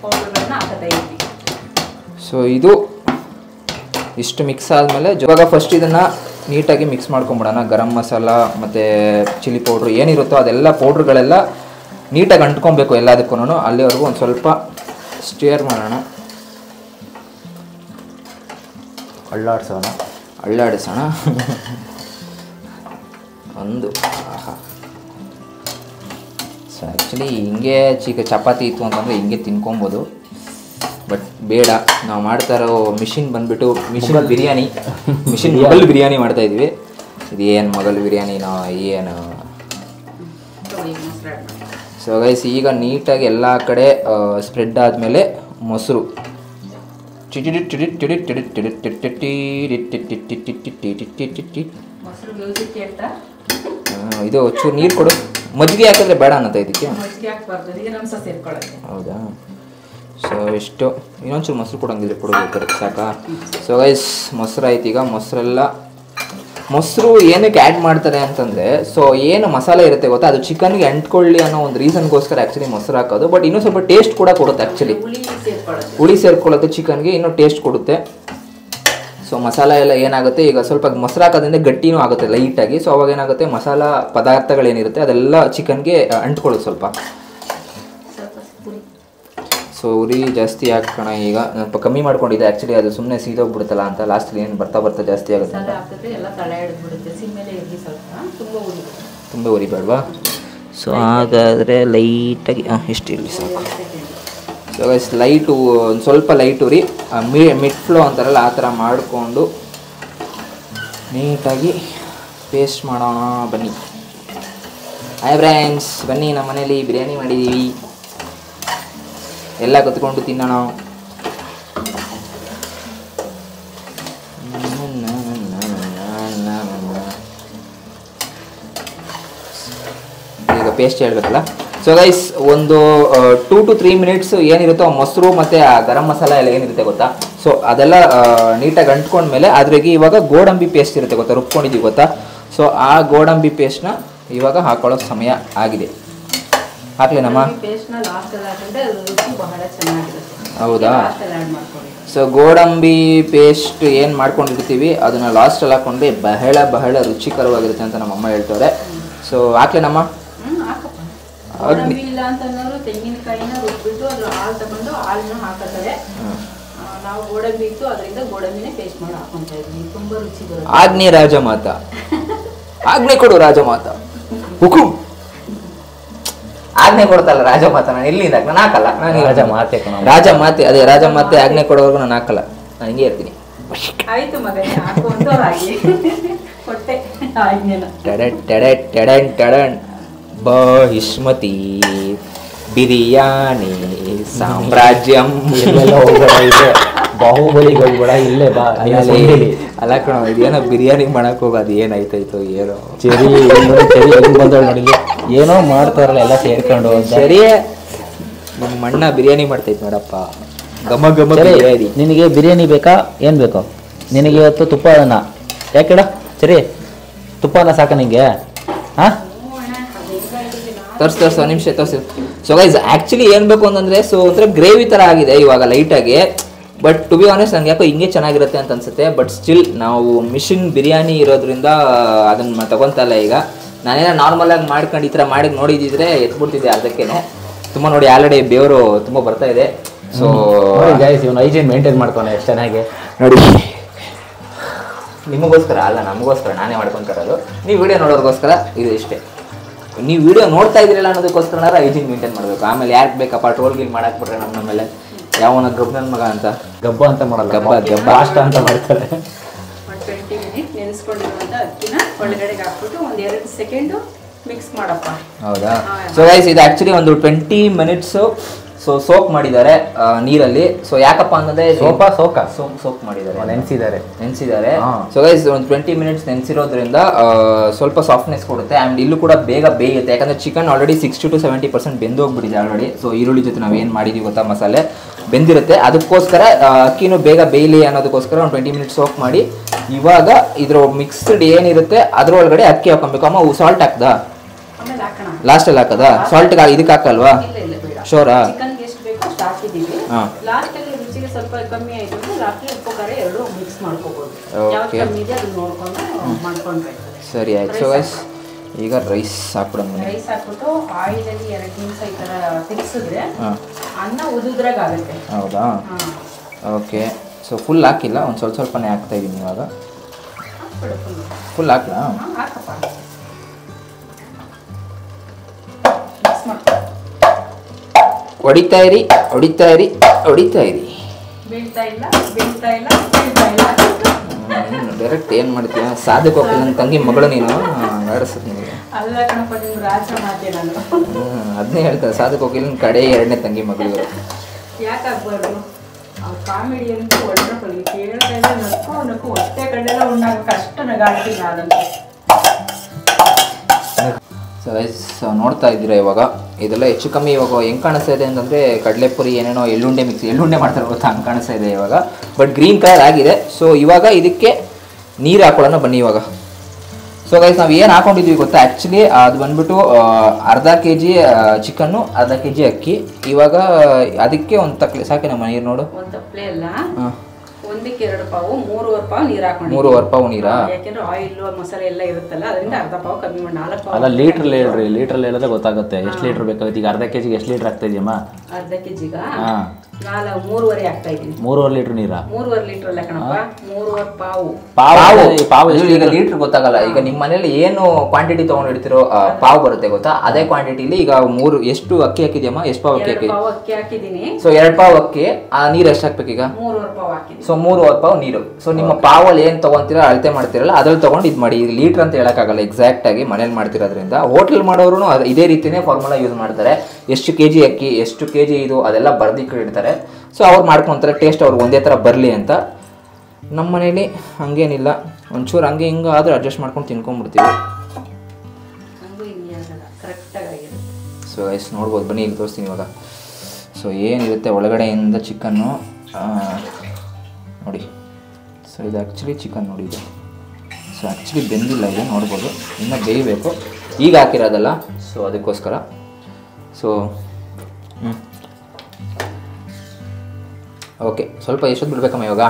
ಪೌಡರ್ಗಳನ್ನ ಹಾಕ್ತಾ ಇದ್ದೀವಿ. ಸೊ ಇದು ಇಷ್ಟು ಮಿಕ್ಸ್ ಆದಮೇಲೆ ಇವಾಗ ಫಸ್ಟ್ ಇದನ್ನು ನೀಟಾಗಿ ಮಿಕ್ಸ್ ಮಾಡ್ಕೊಂಬಿಡೋಣ. ಗರಂ ಮಸಾಲ ಮತ್ತು ಚಿಲ್ಲಿ ಪೌಡ್ರು ಏನಿರುತ್ತೋ ಅದೆಲ್ಲ ಪೌಡ್ರುಗಳೆಲ್ಲ ನೀಟಾಗಿ ಅಂಟ್ಕೊಬೇಕು ಎಲ್ಲದಕ್ಕೂ. ಅಲ್ಲಿವರೆಗೂ ಒಂದು ಸ್ವಲ್ಪ ಸ್ಟಿಯರ್ ಮಾಡೋಣ, ಅಳ್ಳಾಡಿಸೋಣ ಒಂದು. ಸೊ ಆ್ಯಕ್ಚುಲಿ ಹಿಂಗೆ ಚಪಾತಿ ಇತ್ತು ಅಂತಂದರೆ ಹಿಂಗೆ ತಿನ್ಕೊಬೋದು, ಬಟ್ ಬೇಡ. ನಾವು ಮಾಡ್ತಾ ಇರೋ ಮಿಷಿನ್ ಬಂದುಬಿಟ್ಟು ಮಿಷಿನ್ ಬಿರಿಯಾನಿ, ಮಿಷಿನ್ ಮೊಘಲ್ ಬಿರಿಯಾನಿ ಮಾಡ್ತಾಯಿದ್ವಿ. ಇದು ಏನು ಮೊಘಲ್ ಬಿರಿಯಾನಿನೋ ಏನು. ಸೊ ಗೈಸ್ ಈಗ ನೀಟಾಗಿ ಎಲ್ಲ ಕಡೆ ಸ್ಪ್ರೆಡ್ ಆದಮೇಲೆ ಮೊಸರು ಇದು ಚೂರು ನೀರು ಕೊಡು. ಮಜ್ಜಿಗೆ ಹಾಕಿದ್ರೆ ಬೇಡ ಅನ್ನತ್ತೆ ಇದಕ್ಕೆ. ಹೌದಾ? ಸೊ ಇಷ್ಟು ಇನ್ನೊಂಚೂರು ಮೊಸರು ಕೊಡಂಗಿದ್ರೆ ಕೊಡಬೇಕಾರೆ ಸಾಕಾ? ಸೊ ಗೈಸ್ ಮೊಸರು ಆಯ್ತು. ಈಗ ಮೊಸರು ಏನಕ್ಕೆ ಆ್ಯಡ್ ಮಾಡ್ತಾರೆ ಅಂತಂದರೆ, ಸೊ ಏನು ಮಸಾಲೆ ಇರುತ್ತೆ ಗೊತ್ತಾ, ಅದು ಚಿಕನ್ಗೆ ಅಂಟ್ಕೊಳ್ಳಿ ಅನ್ನೋ ಒಂದು ರೀಸನ್ಗೋಸ್ಕರ ಆ್ಯಕ್ಚುಲಿ ಮೊಸರು ಹಾಕೋದು. ಬಟ್ ಇನ್ನೂ ಸ್ವಲ್ಪ ಟೇಸ್ಟ್ ಕೂಡ ಕೊಡುತ್ತೆ. ಆ್ಯಕ್ಚುಲಿ ಹುಳಿ ಸೇರ್ಕೊಳ್ಳೋದು ಚಿಕನ್ಗೆ ಇನ್ನೂ ಟೇಸ್ಟ್ ಕೊಡುತ್ತೆ. ಸೊ ಮಸಾಲ ಎಲ್ಲ ಏನಾಗುತ್ತೆ, ಈಗ ಸ್ವಲ್ಪ ಮೊಸರು ಹಾಕೋದ್ರಿಂದ ಗಟ್ಟಿನೂ ಆಗುತ್ತೆ ಲೈಟಾಗಿ. ಸೊ ಅವಾಗ ಏನಾಗುತ್ತೆ, ಮಸಾಲ ಪದಾರ್ಥಗಳೇನಿರುತ್ತೆ ಅದೆಲ್ಲ ಚಿಕನ್ಗೆ ಅಂಟ್ಕೊಳ್ಳೋದು ಸ್ವಲ್ಪ. ಸೊ ಉರಿ ಜಾಸ್ತಿ ಹಾಕೋಣ. ಈಗ ಸ್ವಲ್ಪ ಕಮ್ಮಿ ಮಾಡ್ಕೊಂಡಿದ್ದೆ ಆ್ಯಕ್ಚುಲಿ, ಅದು ಸುಮ್ಮನೆ ಸೀದೋಗ್ಬಿಡುತ್ತಲ್ಲ ಅಂತ. ಲಾಸ್ಟಲ್ಲಿ ಏನು ಬರ್ತಾ ಜಾಸ್ತಿ ಆಗುತ್ತೆ ಅಂತ. ತುಂಬ ಉರಿಬೇಡವಾ? ಸೊ ಹಾಗಾದರೆ ಲೈಟಾಗಿ ಇಷ್ಟು ಇರಲಿ ಸಾಕು. ಸೊ ಗೈಸ್ ಲೈಟು ಒಂದು ಸ್ವಲ್ಪ ಲೈಟ್ ಉರಿ, ಮಿಡ್ ಫ್ಲೋ ಅಂತಾರಲ್ಲ ಆ ಥರ ಮಾಡಿಕೊಂಡು ನೀಟಾಗಿ ಪೇಸ್ಟ್ ಮಾಡೋಣ. ಬನ್ನಿ ಹಾಯ್ ಫ್ರೆಂಡ್ಸ್, ಬನ್ನಿ ನಮ್ಮ ಮನೇಲಿ ಬಿರಿಯಾನಿ ಮಾಡಿದ್ದೀವಿ, ಎಲ್ಲ ಕತ್ಕೊಂಡು ತಿನ್ನೋಣ. ಈಗ ಪೇಸ್ಟ್ ಹೇಳಬೇಕಲ್ಲ. ಸೊ ಗೈಸ್ ಒಂದು 2 to 3 ಮಿನಿಟ್ಸ್ ಏನಿರುತ್ತೋ ಮೊಸರು ಮತ್ತು ಆ ಗರಂ ಮಸಾಲ ಎಲ್ಲ ಏನಿರುತ್ತೆ ಗೊತ್ತಾ, ಸೊ ಅದೆಲ್ಲ ನೀಟಾಗಿ ಅಂಟ್ಕೊಂಡ್ಮೇಲೆ ಅದ್ರಾಗೆ ಇವಾಗ ಗೋಡಂಬಿ ಪೇಸ್ಟ್ ಇರುತ್ತೆ ಗೊತ್ತಾ, ರುಬ್ಕೊಂಡಿದ್ದೀವಿ ಗೊತ್ತಾ. ಸೊ ಆ ಗೋಡಂಬಿ ಪೇಸ್ಟ್ನ ಇವಾಗ ಹಾಕೊಳ್ಳೋ ಸಮಯ ಆಗಿದೆ. ಹಾಕ್ಲೇನಮ್ಮ? ಹೌದಾ? ಸೊ ಗೋಡಂಬಿ ಪೇಸ್ಟ್ ಏನು ಮಾಡ್ಕೊಂಡಿರ್ತೀವಿ ಅದನ್ನು ಲಾಸ್ಟಲ್ಲಿ ಹಾಕ್ಕೊಂಡ್ರೆ ಬಹಳ ರುಚಿಕರವಾಗಿರುತ್ತೆ ಅಂತ ನಮ್ಮಮ್ಮ ಹೇಳ್ತಾರೆ. ಸೊ ಹಾಕ್ಲೇನಮ್ಮ? ಇಲ್ಲ ಅಂತಂದ್ರೆ ತೆಂಗಿನಕಾಯಿನ ರುಬ್ಬಿಟ್ಟು ಅದ್ರ ಹಾಲು ತಗೊಂಡು ಹಾಲನ್ನು ಹಾಕತಾರೆ. ನಾವು ಗೋಡಂಬಿ ಇತ್ತು ಅದರಿಂದ ಗೋಡಂಬಿನೇ ಪೇಸ್ಟ್ ಮಾಡಿ ಹಾಕೊಂತ ಇದ್ವಿ. ತುಂಬಾ ರುಚಿ ಬರುತ್ತೆ. ಆಗ್ನೇ ರಾಜ ಮಾತಾ ಆಜ್ಞೆ ಕೊಡು ರಾಜಮಾತ. ಹುಕುಂ. ಆಜ್ಞೆ ಕೊಡ್ತಲ್ಲ ರಾಜಮಾತ, ನಾನು ಎಲ್ಲಿಂದ ನಾನು ಹಾಕಲ್ಲ. ರಾಜಮಾತೆ ಅದೇ ರಾಜಮಾತೆ ಆಜ್ಞೆ ಕೊಡೋವರೆಗೂ ನಾನು ಹಾಕಲ್ಲ, ನಾನು ಹಿಂಗೆ ಇರ್ತೀನಿ. ಆಯ್ತು ಮಗನೇ, ಹಾಕುವಂತವ್ರಾಗಿ ಕೊಟ್ಟೆ ಆಜ್ಞೆನ. ಟಡನ್ ಬಹಿಷ್ಮತಿ ಬಿರಿಯಾನಿ ಸಾಮ್ರಾಜ್ಯಂ. ಬಾಹುಬಲಿಗೆ ಹೋಗ್ಬೇಡ, ಇಲ್ಲೇ ಬಾ. ಅಲ್ಲ ಕಣ, ಇದೇನೋ ಬಿರಿಯಾನಿ ಮಾಡಕ್ ಹೋಗೋದು ಏನಾಯ್ತಾಯ್ತು ಏನೋ. ಚೆರಿ ಹೆಂಗ್ ಬಂದಳು ನೋಡಿ, ಏನೋ ಮಾಡ್ತಾರಲ್ಲ ಎಲ್ಲ ಸೇರ್ಕೊಂಡು. ಸರಿ, ನಮ್ಮ ಅಣ್ಣ ಬಿರಿಯಾನಿ ಮಾಡ್ತೈತೆ ನೋಡಪ್ಪ, ಘಮ ಘಮ ಬಿರಿಯಾನಿ. ನಿನಗೆ ಬಿರಿಯಾನಿ ಬೇಕಾ, ಏನು ಬೇಕು ನಿನಗೆ ಇವತ್ತು? ತುಪ್ಪ ಅನ್ನ ಯಾಕೆಡ ಸರಿ, ತುಪ್ಪ ಅನ್ನ ಸಾಕ ನಿಂಗೆ? ಹಾಂ, ತೋರಿಸಿ ಒಂದು ನಿಮಿಷ ತೋರಿಸಿ. ಸೊ ಗೈಸ್ ಆ್ಯಕ್ಚುಲಿ ಏನು ಬೇಕು ಅಂತಂದರೆ, ಸೊ ಒಂಥರ ಗ್ರೇವಿ ಥರ ಆಗಿದೆ ಇವಾಗ ಲೈಟಾಗಿ. ಬಟ್ ಟು ಬಿ ಆನೆಸ್ಟ್ ನಂಗೆ ಯಾಕೋ ಹಿಂಗೆ ಚೆನ್ನಾಗಿರುತ್ತೆ ಅಂತ ಅನ್ಸುತ್ತೆ. ಬಟ್ ಸ್ಟಿಲ್ ನಾವು ಮಿಷಿನ್ ಬಿರಿಯಾನಿ ಇರೋದ್ರಿಂದ ಅದನ್ನು ತಗೊತಲ್ಲ. ಈಗ ನಾನೇನೋ ನಾರ್ಮಲಾಗಿ ಮಾಡ್ಕೊಂಡು ಈ ಥರ ಮಾಡಿ ನೋಡಿದ್ದಿದ್ರೆ ಎತ್ಬಿಡ್ತಿದ್ದೆ ಅದಕ್ಕೇ. ತುಂಬ ನೋಡಿ ಆಲ್ರೆಡಿ ಬೇವರು ತುಂಬ ಬರ್ತಾ ಇದೆ. ಸೊ ಗೈಸ್ ಇವನು ಹೈಜೀನ್ ಮೇಂಟೈನ್ ಮಾಡ್ತಾನೆ ಎಷ್ಟು ಚೆನ್ನಾಗಿ ನೋಡಿ. ನಿಮಗೋಸ್ಕರ ಅಲ್ಲ, ನಮಗೋಸ್ಕರ ನಾನೇ ಮಾಡ್ಕೊತಾರದು. ನೀವು ವಿಡಿಯೋ ನೋಡೋರಿಗೋಸ್ಕರ ಇದು ಇಷ್ಟೇ. ನೀವು ವಿಡಿಯೋ ನೋಡ್ತಾ ಇದ್ರಿಲ್ಲ ಅನ್ನೋದಕ್ಕೋಸ್ಕರ ಹೈಜೀನ್ ಮೇಂಟೈನ್ ಮಾಡಬೇಕು. ಆಮೇಲೆ ಯಾಕೆ ಬೇಕಪ್ಪ ಟ್ರೋಲ್ ಗೀಲ್ ಮಾಡಾಕ್ಬಿಟ್ರೆ ನಮ್ಮ ಮೇಲೆ ಯಾವನ ಗಬ್ಬ ನನ್ನ ಮಗ ಅಂತ ಗಬ್ಬ ಅಂತ ಮಾಡಲ್ಲ, ಗಬ್ಬ ಅಷ್ಟ ಅಂತ ಮಾಡ್ತಾರೆ. 20 ಮಿನಿಟ್ ನೆನೆಸ್ಕೊಂಡಿರುವಂಥ ಅಕ್ಕಿನ ಒಳಗಡೆಗೆ ಹಾಕ್ಬಿಟ್ಟು ಒಂದು 2 ಸೆಕೆಂಡು ಮಿಕ್ಸ್ ಮಾಡಪ್ಪ. ಹೌದಾ? ಸೊ ಗೈಸ್ ಇದು ಆ್ಯಕ್ಚುಲಿ ಒಂದು 20 ಮಿನಿಟ್ಸು ಸೋಕ್ ಮಾಡಿದ್ದಾರೆ ನೀರಲ್ಲಿ. ಸೊ ಯಾಕಪ್ಪ ಅಂತಂದ್ರೆ ಸೋಕ್ ಮಾಡಿದ್ದಾರೆ, ನೆನೆಸಿದ್ದಾರೆ. ಸೊ ಗೈಸ್ ಒಂದು 20 ಮಿನಿಟ್ಸ್ ನೆನೆಸಿರೋದ್ರಿಂದ ಸ್ವಲ್ಪ ಸಾಫ್ಟ್ನೆಸ್ ಕೊಡುತ್ತೆ. ಆ್ಯಂಡ್ ಇಲ್ಲೂ ಕೂಡ ಬೇಗ ಬೇಯುತ್ತೆ, ಯಾಕಂದರೆ ಚಿಕನ್ ಆಲ್ರೆಡಿ 60 to 70% ಬೆಂದೋಗ್ಬಿಟ್ಟಿದೆ ಆಲ್ರೆಡಿ. ಸೊ ಈರುಳ್ಳಿ ಜೊತೆ ನಾವು ಏನು ಮಾಡಿದ್ದೀವಿ ಗೊತ್ತಾ, ಮಸಾಲೆ ಬೆಂದಿರುತ್ತೆ. ಅದಕ್ಕೋಸ್ಕರ ಅಕ್ಕಿನೂ ಬೇಗ ಬೇಯಲಿ ಅನ್ನೋದಕ್ಕೋಸ್ಕರ ಒಂದು 20 ಮಿನಿಟ್ಸ್ ಸೋಕ್ ಮಾಡಿ ಇವಾಗ ಇದ್ರ ಮಿಕ್ಸ್ಡ್ ಏನಿರುತ್ತೆ ಅದರೊಳಗಡೆ ಅಕ್ಕಿ ಹಾಕೊಬೇಕು. ಅಮ್ಮ ಸಾಲ್ಟ್ ಹಾಕ್ದಾ ಲಾಸ್ಟಲ್ಲಿ ಹಾಕದ? ಸಾಲ್ಟ್ ಇದಕ್ಕೆ ಹಾಕಲ್ವಾ? ಶೋರಾ? ಚಿಕನ್ಗೆ ಎಷ್ಟು ಬೇಕೋ ಅಷ್ಟು ಹಾಕಿದ್ದೀವಿ. ಲಾಸ್ಟಲ್ಲಿ ರುಚಿಗೆ ಸ್ವಲ್ಪ ಕಮ್ಮಿ ಆಯಿತು ಅಂದರೆ ಲಾಸ್ಟಲ್ಲಿ ಉಪ್ಪು ಖಾರ ಎರಡು ಮಿಕ್ಸ್ ಮಾಡ್ಕೋಬೋದು. ಯಾವ್ದು ಕಮ್ಮಿ ಇದೆ ಅದನ್ನ ನೋಡ್ಕೊಂಡು ಮಾಡ್ಕೊಳ್ಬೇಕು. ಸರಿ ಆಯ್ತು. ಸೊ ಗೈಸ್ ಈಗ ರೈಸ್ ಹಾಕ್ಬಿಡೋಣ. ರೈಸ್ ಹಾಕ್ಬಿಟ್ಟು ಆಯಿಲಲ್ಲಿ 2 ನಿಮಿಷ ಈ ಥರ ತಿರ್ಸಿದ್ರೆ ಅನ್ನ ಉದುದ್ರಾಗ ಆಗುತ್ತೆ. ಹೌದಾ? ಓಕೆ. ಸೊ ಫುಲ್ ಹಾಕಿಲ್ಲ, ಒಂದು ಸ್ವಲ್ಪನೇ ಹಾಕ್ತಾ ಇದ್ದೀನಿ ಇವಾಗ. ಫುಲ್ ಹಾಕ್ಲಾ? ಹಾಕಪ್ಪ. ಹೊಡಿತಾ ಇರಿ. ಡೈರೆಕ್ಟ್ ಏನು ಮಾಡ್ತೀಯ? ಸಾಧಕ ಹೋಗ್ತೀನಿ ನನ್ನ ತಂಗಿ ಮಗಳು ನೀನು ಆಡಿಸೋದು ನಿಮಗೆ. ಅದನ್ನೇ ಹೇಳ್ತಾರೆ, ಸಾಧಕ ಹೋಗಿಲ್ಲ ಕಡೆ 2ನೇ ತಂಗಿ ಮಗಳು. ಯಾಕಾಗ್ಬಾರ್ದು? ಕಾಮಿಡಿ ಅಂತ ಒಳ್ಳೆ ಕೇಳ್ತಾ ಇಲ್ಲ, ನಕ್ಕು ಹೊಟ್ಟೆ ಕಡೆಲ್ಲ ಉಣ್ಣಾಗ ಅಷ್ಟು ನಗಾಡ್ತೀನಿ ನಾನಂತೂ. ಸೊ ನೋಡ್ತಾ ಇದ್ದೀರಾ ಇವಾಗ ಇದೆಲ್ಲ ಹೆಚ್ಚು ಕಮ್ಮಿ ಇವಾಗ ಹೆಂಗೆ ಕಾಣಿಸ್ತಾ ಇದೆ ಅಂತಂದರೆ ಕಡಲೆಪುರಿ ಏನೇನೋ ಎಳ್ಳುಂಡೆ ಮಾಡ್ತಾರೆ ಗೊತ್ತಾ, ಹಂಗೆ ಕಾಣಿಸ್ತಾ ಇದೆ ಇವಾಗ. ಬಟ್ ಗ್ರೀನ್ ಕಲರ್ ಆಗಿದೆ. ಸೊ ಇವಾಗ ಇದಕ್ಕೆ ನೀರು ಹಾಕೊಳ್ಳೋಣ ಬನ್ನಿ ಇವಾಗ. ಸೊ ಗೈಸ್ ನಾವು ಏನು ಹಾಕೊಂಡಿದ್ವಿ ಗೊತ್ತಾ, ಆ್ಯಕ್ಚುಲಿ ಅದು ಬಂದ್ಬಿಟ್ಟು ಅರ್ಧ kg ಚಿಕನ್ನು, ಅರ್ಧ kg ಅಕ್ಕಿ. ಇವಾಗ ಅದಕ್ಕೆ ಒಂದು ತಕ್ಕಲೆ ಸಾಕೆ ನಮ್ಮ ನೀರು ನೋಡು. ಒಂದು ತಪ್ಪಲೆ ಅಲ್ಲ, ಒಂದಕ್ಕೆ 2 ಪಾವು 3.25 ಪಾವು ನೀರು ಹಾಕೊಂಡು. 3.25 ಪಾವು ನೀರಾ? ಯಾಕೆಂದ್ರೆ ಆಯಿಲ್ ಮಸಾಲೆ ಎಲ್ಲ ಇರುತ್ತಲ್ಲ, ಅದರಿಂದ ಅರ್ಧ ಪಾವು ಕಮ್ಮಿ ಮಾಡಿ 4 ಪಾವು. ಅಲ್ಲ ಲೀಟ್ರಲ್ಲಿ ಹೇಳ್ರಿ, ಲೀಟ್ರಲ್ಲಿ ಹೇಳಿದ್ರೆ ಗೊತ್ತಾಗುತ್ತೆ ಎಷ್ಟು ಲೀಟ್ರ್ ಬೇಕಾಗುತ್ತೆ. ಈಗ ಅರ್ಧ kg ಎಷ್ಟು ಲೀಟ್ರ್ ಆಗ್ತಾ ಇದೆಯಮ್ಮ? ಅರ್ಧ kg 3.5 ಆಗ್ತಾ ಇದೀನಿ. 3.5 ಲೀಟ್ರ್ ನೀರಾ? 3.5 ಲೀಟ್ರ್ ಅಲ್ಲ ಕಣಪ್ಪ, 3.25 ಪಾವು. ಪಾವು ಈಗ ಲೀಟ್ರ್ ಗೊತ್ತಾಗಲ್ಲ. ಈಗ ನಿಮ್ಮ ಮನೇಲಿ ಏನು ಕ್ವಾಂಟಿಟಿ ತೊಗೊಂಡಿರ್ತಿರೋ ಪಾವು ಬರುತ್ತೆ ಗೊತ್ತಾ, ಅದೇ ಕ್ವಾಂಟಿಟಿಲಿ ಈಗ ಎಷ್ಟು ಅಕ್ಕಿ ಹಾಕಿದ್ಯಮ್ಮ? ಎಷ್ಟು ಪಾವು ಅಕ್ಕಿ ಹಾಕಿದ್ದೀನಿ? ಸೊ 2 ಪಾವು ಅಕ್ಕಿ, ಆ ನೀರು ಎಷ್ಟು ಹಾಕ್ಬೇಕು ಈಗ? 3.25 ಪಾವು ಹಾಕಿದ್ದೀನಿ. ಸೊ 3.25 ಪಾವು ನೀರು. ಸೊ ನಿಮ್ಮ ಪಾವಲ್ಲಿ ಏನು ತೊಗೊಂತೀರಾ ಅಳತೆ ಮಾಡ್ತಿರಲ್ಲ ಅದ್ರಲ್ಲಿ ತೊಗೊಂಡು ಇದು ಮಾಡಿ. ಇದು ಲೀಟ್ರ್ ಅಂತ ಹೇಳೋಕ್ಕಾಗಲ್ಲ ಎಕ್ಸಾಕ್ಟ್ ಆಗಿ, ಮನೇಲಿ ಮಾಡ್ತಿರೋದ್ರಿಂದ. ಹೋಟ್ಲ್ ಮಾಡೋರು ಇದೇ ರೀತಿಯೇ ಫಾರ್ಮುಲಾ ಯೂಸ್ ಮಾಡ್ತಾರೆ. ಎಷ್ಟು kg ಅಕ್ಕಿ, ಎಷ್ಟು kg ಇದು ಅದೆಲ್ಲ ಬರ್ದಿಟ್ಟಿರ್ತಾರೆ. ಸೊ ಅವ್ರು ಮಾಡ್ಕೊತಾರೆ ಟೇಸ್ಟ್ ಅವ್ರಿಗೆ ಒಂದೇ ಥರ ಬರಲಿ ಅಂತ. ನಮ್ಮ ಮನೇಲಿ ಹಂಗೇನಿಲ್ಲ, ಒಂಚೂರು ಹಂಗೆ ಹಿಂಗೆ ಆದರೂ ಅಡ್ಜಸ್ಟ್ ಮಾಡ್ಕೊಂಡು ತಿನ್ಕೊಂಡ್ಬಿಡ್ತೀವಿ. ಸೊ ಗೈಸ್ ನೋಡ್ಬೋದು ಬನ್ನಿ, ಇಲ್ಲಿ ತೋರಿಸ್ತೀನಿ ಇವಾಗ. ಸೊ ಏನಿರುತ್ತೆ ಒಳಗಡೆಯಿಂದ ಚಿಕನ್ನು ನೋಡಿ. ಸೊ ಇದು ಆ್ಯಕ್ಚುಲಿ ಚಿಕನ್ ನೋಡಿ ಇದು. ಸೊ ಆ್ಯಕ್ಚುಲಿ ಬೆಂದಿಲ್ಲ ಇದೆ, ನೋಡ್ಬೋದು, ಇನ್ನೂ ಬೇಯಬೇಕು. ಈಗ ಹಾಕಿರೋದಲ್ಲ, ಸೊ ಅದಕ್ಕೋಸ್ಕರ. ಸೊ ಓಕೆ, ಸ್ವಲ್ಪ ಎಷ್ಟೊತ್ತು ಬಿಡ್ಬೇಕಮ್ಮ ಇವಾಗ?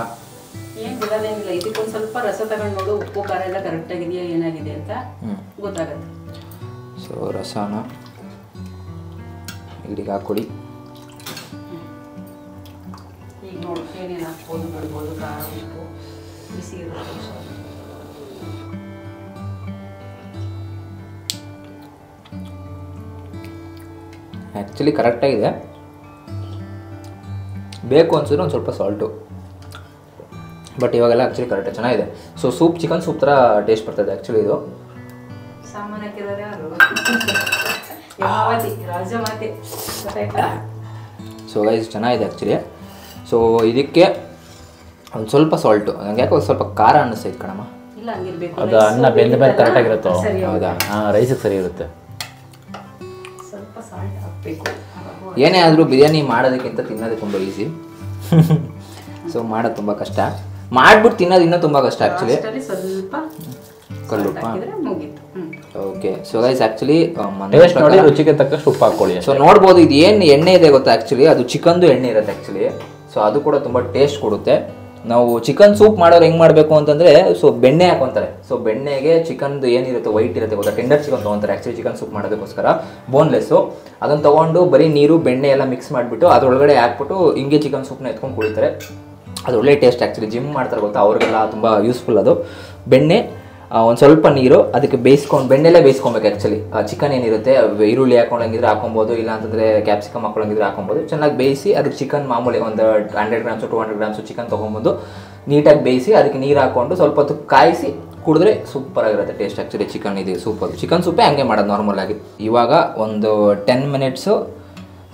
ಏನು ಬಿಡೋದೇನಿಲ್ಲ, ಇದಕ್ಕೊಂದು ಸ್ವಲ್ಪ ರಸ ತಗೊಂಡು ನೋಡು, ಉಪ್ಪು ಖಾರ ಎಲ್ಲ ಕರೆಕ್ಟಾಗಿದೆಯಾ ಏನಾಗಿದೆ ಅಂತ ಗೊತ್ತಾಗುತ್ತೆ. ಸೊ ರಸನ ಇಲ್ಲಿಗೆ ಹಾಕ್ಕೊಡಿ. ಈಗ ನೋಡು ಏನೇನು ಹಾಕ್ಬೋದು ಬಿಡ್ಬೋದು, ಖಾರ ಉಪ್ಪು ಬಿಸಿ ಇರುತ್ತೆ. ಆ್ಯಕ್ಚುಲಿ ಕರೆಕ್ಟಾಗಿದೆ. ಬೇಕು ಅನ್ಸಿದ್ರೆ ಒಂದು ಸ್ವಲ್ಪ ಸಾಲ್ಟು, ಬಟ್ ಇವಾಗೆಲ್ಲ ಆ್ಯಕ್ಚುಲಿ ಕರೆಕ್ಟಾಗಿ ಚೆನ್ನಾಗಿದೆ. ಸೊ ಸೂಪ್, ಚಿಕನ್ ಸೂಪ್ ಥರ ಟೇಸ್ಟ್ ಬರ್ತದೆ ಆ್ಯಕ್ಚುಲಿ ಇದು. ಸೊ ಗೈಸ್ ಚೆನ್ನಾಗಿದೆ ಆ್ಯಕ್ಚುಲಿ. ಸೊ ಇದಕ್ಕೆ ಒಂದು ಸ್ವಲ್ಪ ಸಾಲ್ಟು, ನಂಗೆ ಯಾಕೋ ಸ್ವಲ್ಪ ಖಾರ ಅನ್ನಿಸ್ತೈತೆ ಕಣಮ್ಮ. ಅದು ಅನ್ನ ಬೆಂದ ಮೇಲೆ ಕರೆಕ್ಟಾಗಿರುತ್ತೋ? ಹೌದಾ? ಹಾಂ, ರೈಸಿಗೆ ಸರಿ ಇರುತ್ತೆ. ಏನೇ ಆದರೂ ಬಿರಿಯಾನಿ ಮಾಡೋದಕ್ಕಿಂತ ತಿನ್ನೋದು ತುಂಬ ಈಸಿ. ಸೊ ಮಾಡೋದು ತುಂಬ ಕಷ್ಟ, ಮಾಡ್ಬಿಟ್ಟು ತಿನ್ನೋದು ಇನ್ನೂ ತುಂಬ ಕಷ್ಟ ಆ್ಯಕ್ಚುಲಿ. ಕಲ್ಲುಪ್ಪ. ಓಕೆ. ಸೊ ಗೈಸ್ ಆ್ಯಕ್ಚುಲಿ ನೋಡಿ ರುಚಿಗೆ ತಕ್ಕಷ್ಟು ಉಪ್ಪು ಹಾಕ್ಕೊಳ್ಳಿ. ಸೊ ನೋಡ್ಬೋದು ಇದು ಏನು ಎಣ್ಣೆ ಇದೆ ಗೊತ್ತಾ ಆ್ಯಕ್ಚುಲಿ, ಅದು ಚಿಕನ್ದು ಎಣ್ಣೆ ಇರುತ್ತೆ ಆ್ಯಕ್ಚುಲಿ. ಸೊ ಅದು ಕೂಡ ತುಂಬ ಟೇಸ್ಟ್ ಕೊಡುತ್ತೆ. ನಾವು ಚಿಕನ್ ಸೂಪ್ ಮಾಡೋರು ಹೆಂಗೆ ಮಾಡಬೇಕು ಅಂತಂದರೆ, ಸೊ ಬೆಣ್ಣೆ ಹಾಕೊತಾರೆ. ಸೊ ಬೆಣ್ಣೆಗೆ ಚಿಕನ್ದು ಏನಿರುತ್ತೆ ವೈಟ್ ಇರುತ್ತೆ ಗೊತ್ತಾ, ಟೆಂಡರ್ ಚಿಕನ್ ತೊಗೊತಾರೆ ಆ್ಯಕ್ಚುಲಿ ಚಿಕನ್ ಸೂಪ್ ಮಾಡೋದಕ್ಕೋಸ್ಕರ, ಬೋನ್ಲೆಸ್ಸು. ಅದನ್ನು ತೊಗೊಂಡು ಬರೀ ನೀರು ಬೆಣ್ಣೆ ಎಲ್ಲ ಮಿಕ್ಸ್ ಮಾಡಿಬಿಟ್ಟು ಅದರೊಳಗಡೆ ಹಾಕ್ಬಿಟ್ಟು ಹಿಂಗೆ ಚಿಕನ್ ಸೂಪ್ನ ಎತ್ಕೊಂಡು ಕುಡಿತಾರೆ. ಅದು ಒಳ್ಳೆ ಟೇಸ್ಟ್ ಆ್ಯಕ್ಚುಲಿ. ಜಿಮ್ ಮಾಡ್ತಾರೆ ಗೊತ್ತಾ ಅವ್ರಿಗೆಲ್ಲ ತುಂಬ ಯೂಸ್ಫುಲ್ ಅದು. ಬೆಣ್ಣೆ, ಒಂದು ಸ್ವಲ್ಪ ನೀರು, ಅದಕ್ಕೆ ಬೇಯಿಸ್ಕೊಂಡು ಬೆಣ್ಣೆಲ್ಲೇ ಬೇಯಿಸ್ಕೊಬೇಕು ಆ್ಯಕ್ಚುಲಿ. ಚಿಕನ್ ಏನಿರುತ್ತೆ ಈರುಳ್ಳಿ ಹಾಕೊಂಡಂಗಿದ್ರೆ ಹಾಕೊಬೋದು, ಇಲ್ಲ ಅಂತಂದರೆ ಕ್ಯಾಪ್ಸಿಕಮ್ ಹಾಕೊಂಡಂಗಿದ್ರೆ ಹಾಕೊಬೋದು. ಚೆನ್ನಾಗಿ ಬೇಯಿಸಿ ಅದಕ್ಕೆ ಚಿಕನ್ ಮಾಮೂಲಿ ಒಂದು 100 ಗ್ರಾಮ್ಸು 200 ಗ್ರಾಮ್ಸು ಚಿಕನ್ ತೊಗೊಂಬಂದು ನೀಟಾಗಿ ಬೇಯಿಸಿ ಅದಕ್ಕೆ ನೀರು ಹಾಕ್ಕೊಂಡು ಸ್ವಲ್ಪ ಹೊತ್ತು ಕಾಯಿಸಿ ಕುಡಿದ್ರೆ ಸೂಪರಾಗಿರುತ್ತೆ ಟೇಸ್ಟ್ ಆ್ಯಕ್ಚುಲಿ. ಚಿಕನ್ ಇದು ಸೂಪ್, ಅದು ಚಿಕನ್ ಸೂಪೇ ಹಂಗೆ ಮಾಡೋದು ನಾರ್ಮಲಾಗಿ. ಇವಾಗ ಒಂದು 10 ಮಿನಿಟ್ಸು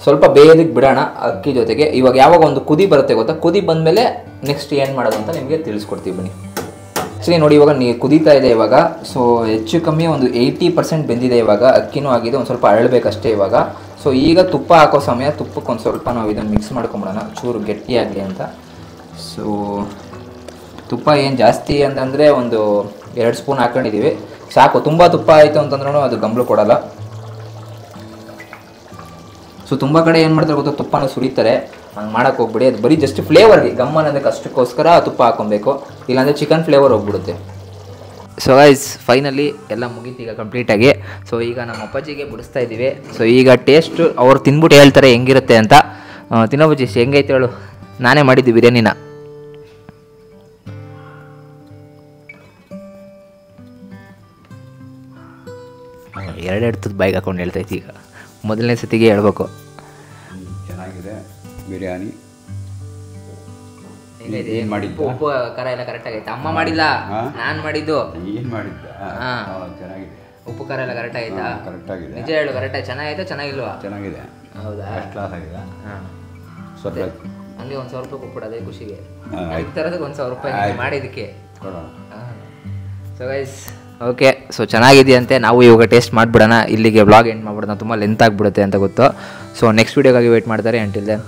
ಸ್ವಲ್ಪ ಬೇಯೋದಕ್ಕೆ ಬಿಡೋಣ ಅಕ್ಕಿ ಜೊತೆಗೆ. ಇವಾಗ ಯಾವಾಗ ಒಂದು ಕುದಿ ಬರುತ್ತೆ ಗೊತ್ತಾ, ಕುದಿ ಬಂದಮೇಲೆ ನೆಕ್ಸ್ಟ್ ಏನು ಮಾಡೋದು ಅಂತ ನಿಮಗೆ ತಿಳಿಸ್ಕೊಡ್ತೀವಿ ಬನ್ನಿ. ಆ್ಯಕ್ಚುಲಿ ನೋಡಿ ಇವಾಗ ಕುದೀತಾ ಇದೆ ಇವಾಗ. ಸೊ ಹೆಚ್ಚು ಕಮ್ಮಿ ಒಂದು 80% ಬೆಂದಿದೆ ಇವಾಗ, ಅಕ್ಕಿನೂ ಆಗಿದೆ, ಒಂದು ಸ್ವಲ್ಪ ಅರಳಬೇಕಷ್ಟೇ ಇವಾಗ. ಸೊ ಈಗ ತುಪ್ಪ ಹಾಕೋ ಸಮಯ, ತುಪ್ಪಕ್ಕೆ ಒಂದು ಸ್ವಲ್ಪ ನಾವು ಇದನ್ನು ಮಿಕ್ಸ್ ಮಾಡ್ಕೊಂಬಿಡೋಣ ಚೂರು ಗಟ್ಟಿಯಾಗಲಿ ಅಂತ. ಸೊ ತುಪ್ಪ ಏನು ಜಾಸ್ತಿ ಅಂತಂದರೆ ಒಂದು 2 ಸ್ಪೂನ್ ಹಾಕ್ಕೊಂಡಿದ್ದೀವಿ ಸಾಕು. ತುಂಬ ತುಪ್ಪ ಆಯಿತು ಅಂತಂದ್ರೂ ಅದು ಗಂಬಳು ಕೊಡೋಲ್ಲ. ಸೊ ತುಂಬ ಕಡೆ ಏನು ಮಾಡ್ತಾರೆ ಗೊತ್ತಾ, ತುಪ್ಪನ ಸುರಿತಾರೆ, ಹಂಗೆ ಮಾಡೋಕ್ಕೆ ಹೋಗ್ಬಿಡಿ. ಅದು ಬರೀ ಜಸ್ಟ್ ಫ್ಲೇವರ್ಗೆ ಗಮ್ಮನೋದಕ್ಕೆ ಅಷ್ಟಕ್ಕೋಸ್ಕರ ತುಪ್ಪ ಹಾಕ್ಕೊಬೇಕು, ಇಲ್ಲಾಂದರೆ ಚಿಕನ್ ಫ್ಲೇವರ್ ಹೋಗ್ಬಿಡುತ್ತೆ. ಸೊ ಗೈಸ್ ಫೈನಲಿ ಎಲ್ಲ ಮುಗೀತು ಈಗ ಕಂಪ್ಲೀಟಾಗಿ. ಸೊ ಈಗ ನಮ್ಮ ಅಪ್ಪಾಜಿಗೆ ಬಿಡಿಸ್ತಾ ಇದ್ದೀವಿ. ಸೊ ಈಗ ಟೇಸ್ಟು ಅವ್ರು ತಿನ್ಬಿಟ್ಟು ಹೇಳ್ತಾರೆ ಹೆಂಗಿರುತ್ತೆ ಅಂತ. ತಿನ್ನೋಬಜ್ಜಿ ಹೆಂಗೈತೆ ಹೇಳು, ನಾನೇ ಮಾಡಿದ್ದು ಬಿರಿಯಾನಿನ. ಎರಡೆರಡು ತುತ್ತು ಬೈಕ್ ಹಾಕೊಂಡು ಹೇಳ್ತೈತಿ ಈಗ, ಮೊದಲನೇ ಸತಿಗೆ ಹೇಳ್ಬೇಕು. ಚೆನ್ನಾಗಿದೆ ಬಿರಿಯಾನಿ. ಏನು ಮಾಡಿದ್ದು, ಉಪ್ಪು ಖಾರ ಎಲ್ಲ ಕರೆಕ್ಟ್ ಆಗೈತೆ. ಅಮ್ಮ ಮಾಡಿಲ್ಲ, ನಾನು ಮಾಡಿದ್ದು. ಏನು ಮಾಡಿದ್ದ? ಚೆನ್ನಾಗಿದೆ. ಉಪ್ಪು ಖಾರ ಎಲ್ಲ ಕರೆಕ್ಟ್ ಆಯ್ತಾ? ಕರೆಕ್ಟ್ ಆಗಿದೆ. ನಿಜ ಹೇಳು, ಕರೆಕ್ಟ್ ಚೆನ್ನಾಗೈತಾ ಚೆನ್ನಾಗಿಲ್ವಾ? ಚೆನ್ನಾಗಿದೆ. ಹೌದಾ? ಫಸ್ಟ್ ಕ್ಲಾಸ್ ಆಗಿದೆ. ಹಾಂ, ಸ್ವಲ್ಪ ಹಂಗೆ 1,000 ರೂಪಾಯಿ ಕೊಟ್ಬಿಡು ಅದೇ ಖುಷಿಗೆ. ಆಯ್ತು. ತರೋದಕ್ಕೆ 1,000 ರೂಪಾಯಿ ಮಾಡಿದ್ದಕ್ಕೆ ಕೊಡೋಣ. So guys okay. ಸೊ ಚೆನ್ನಾಗಿದೆಯಂತೆ, ನಾವು ಇವಾಗ ಟೇಸ್ಟ್ ಮಾಡಿಬಿಡೋಣ. ಇಲ್ಲಿಗೆ ವ್ಲಾಗ್ ಎಂಡ್ ಮಾಡ್ಬಿಡೋಣ, ತುಂಬ ಲೆಂತ್ ಆಗಿಬಿಡುತ್ತೆ ಅಂತ ಗೊತ್ತು. ಸೊ ನೆಕ್ಸ್ಟ್ ವೀಡಿಯೋಗಾಗಿ ವೆಯ್ಟ್ ಮಾಡ್ತಾರೆ. Until then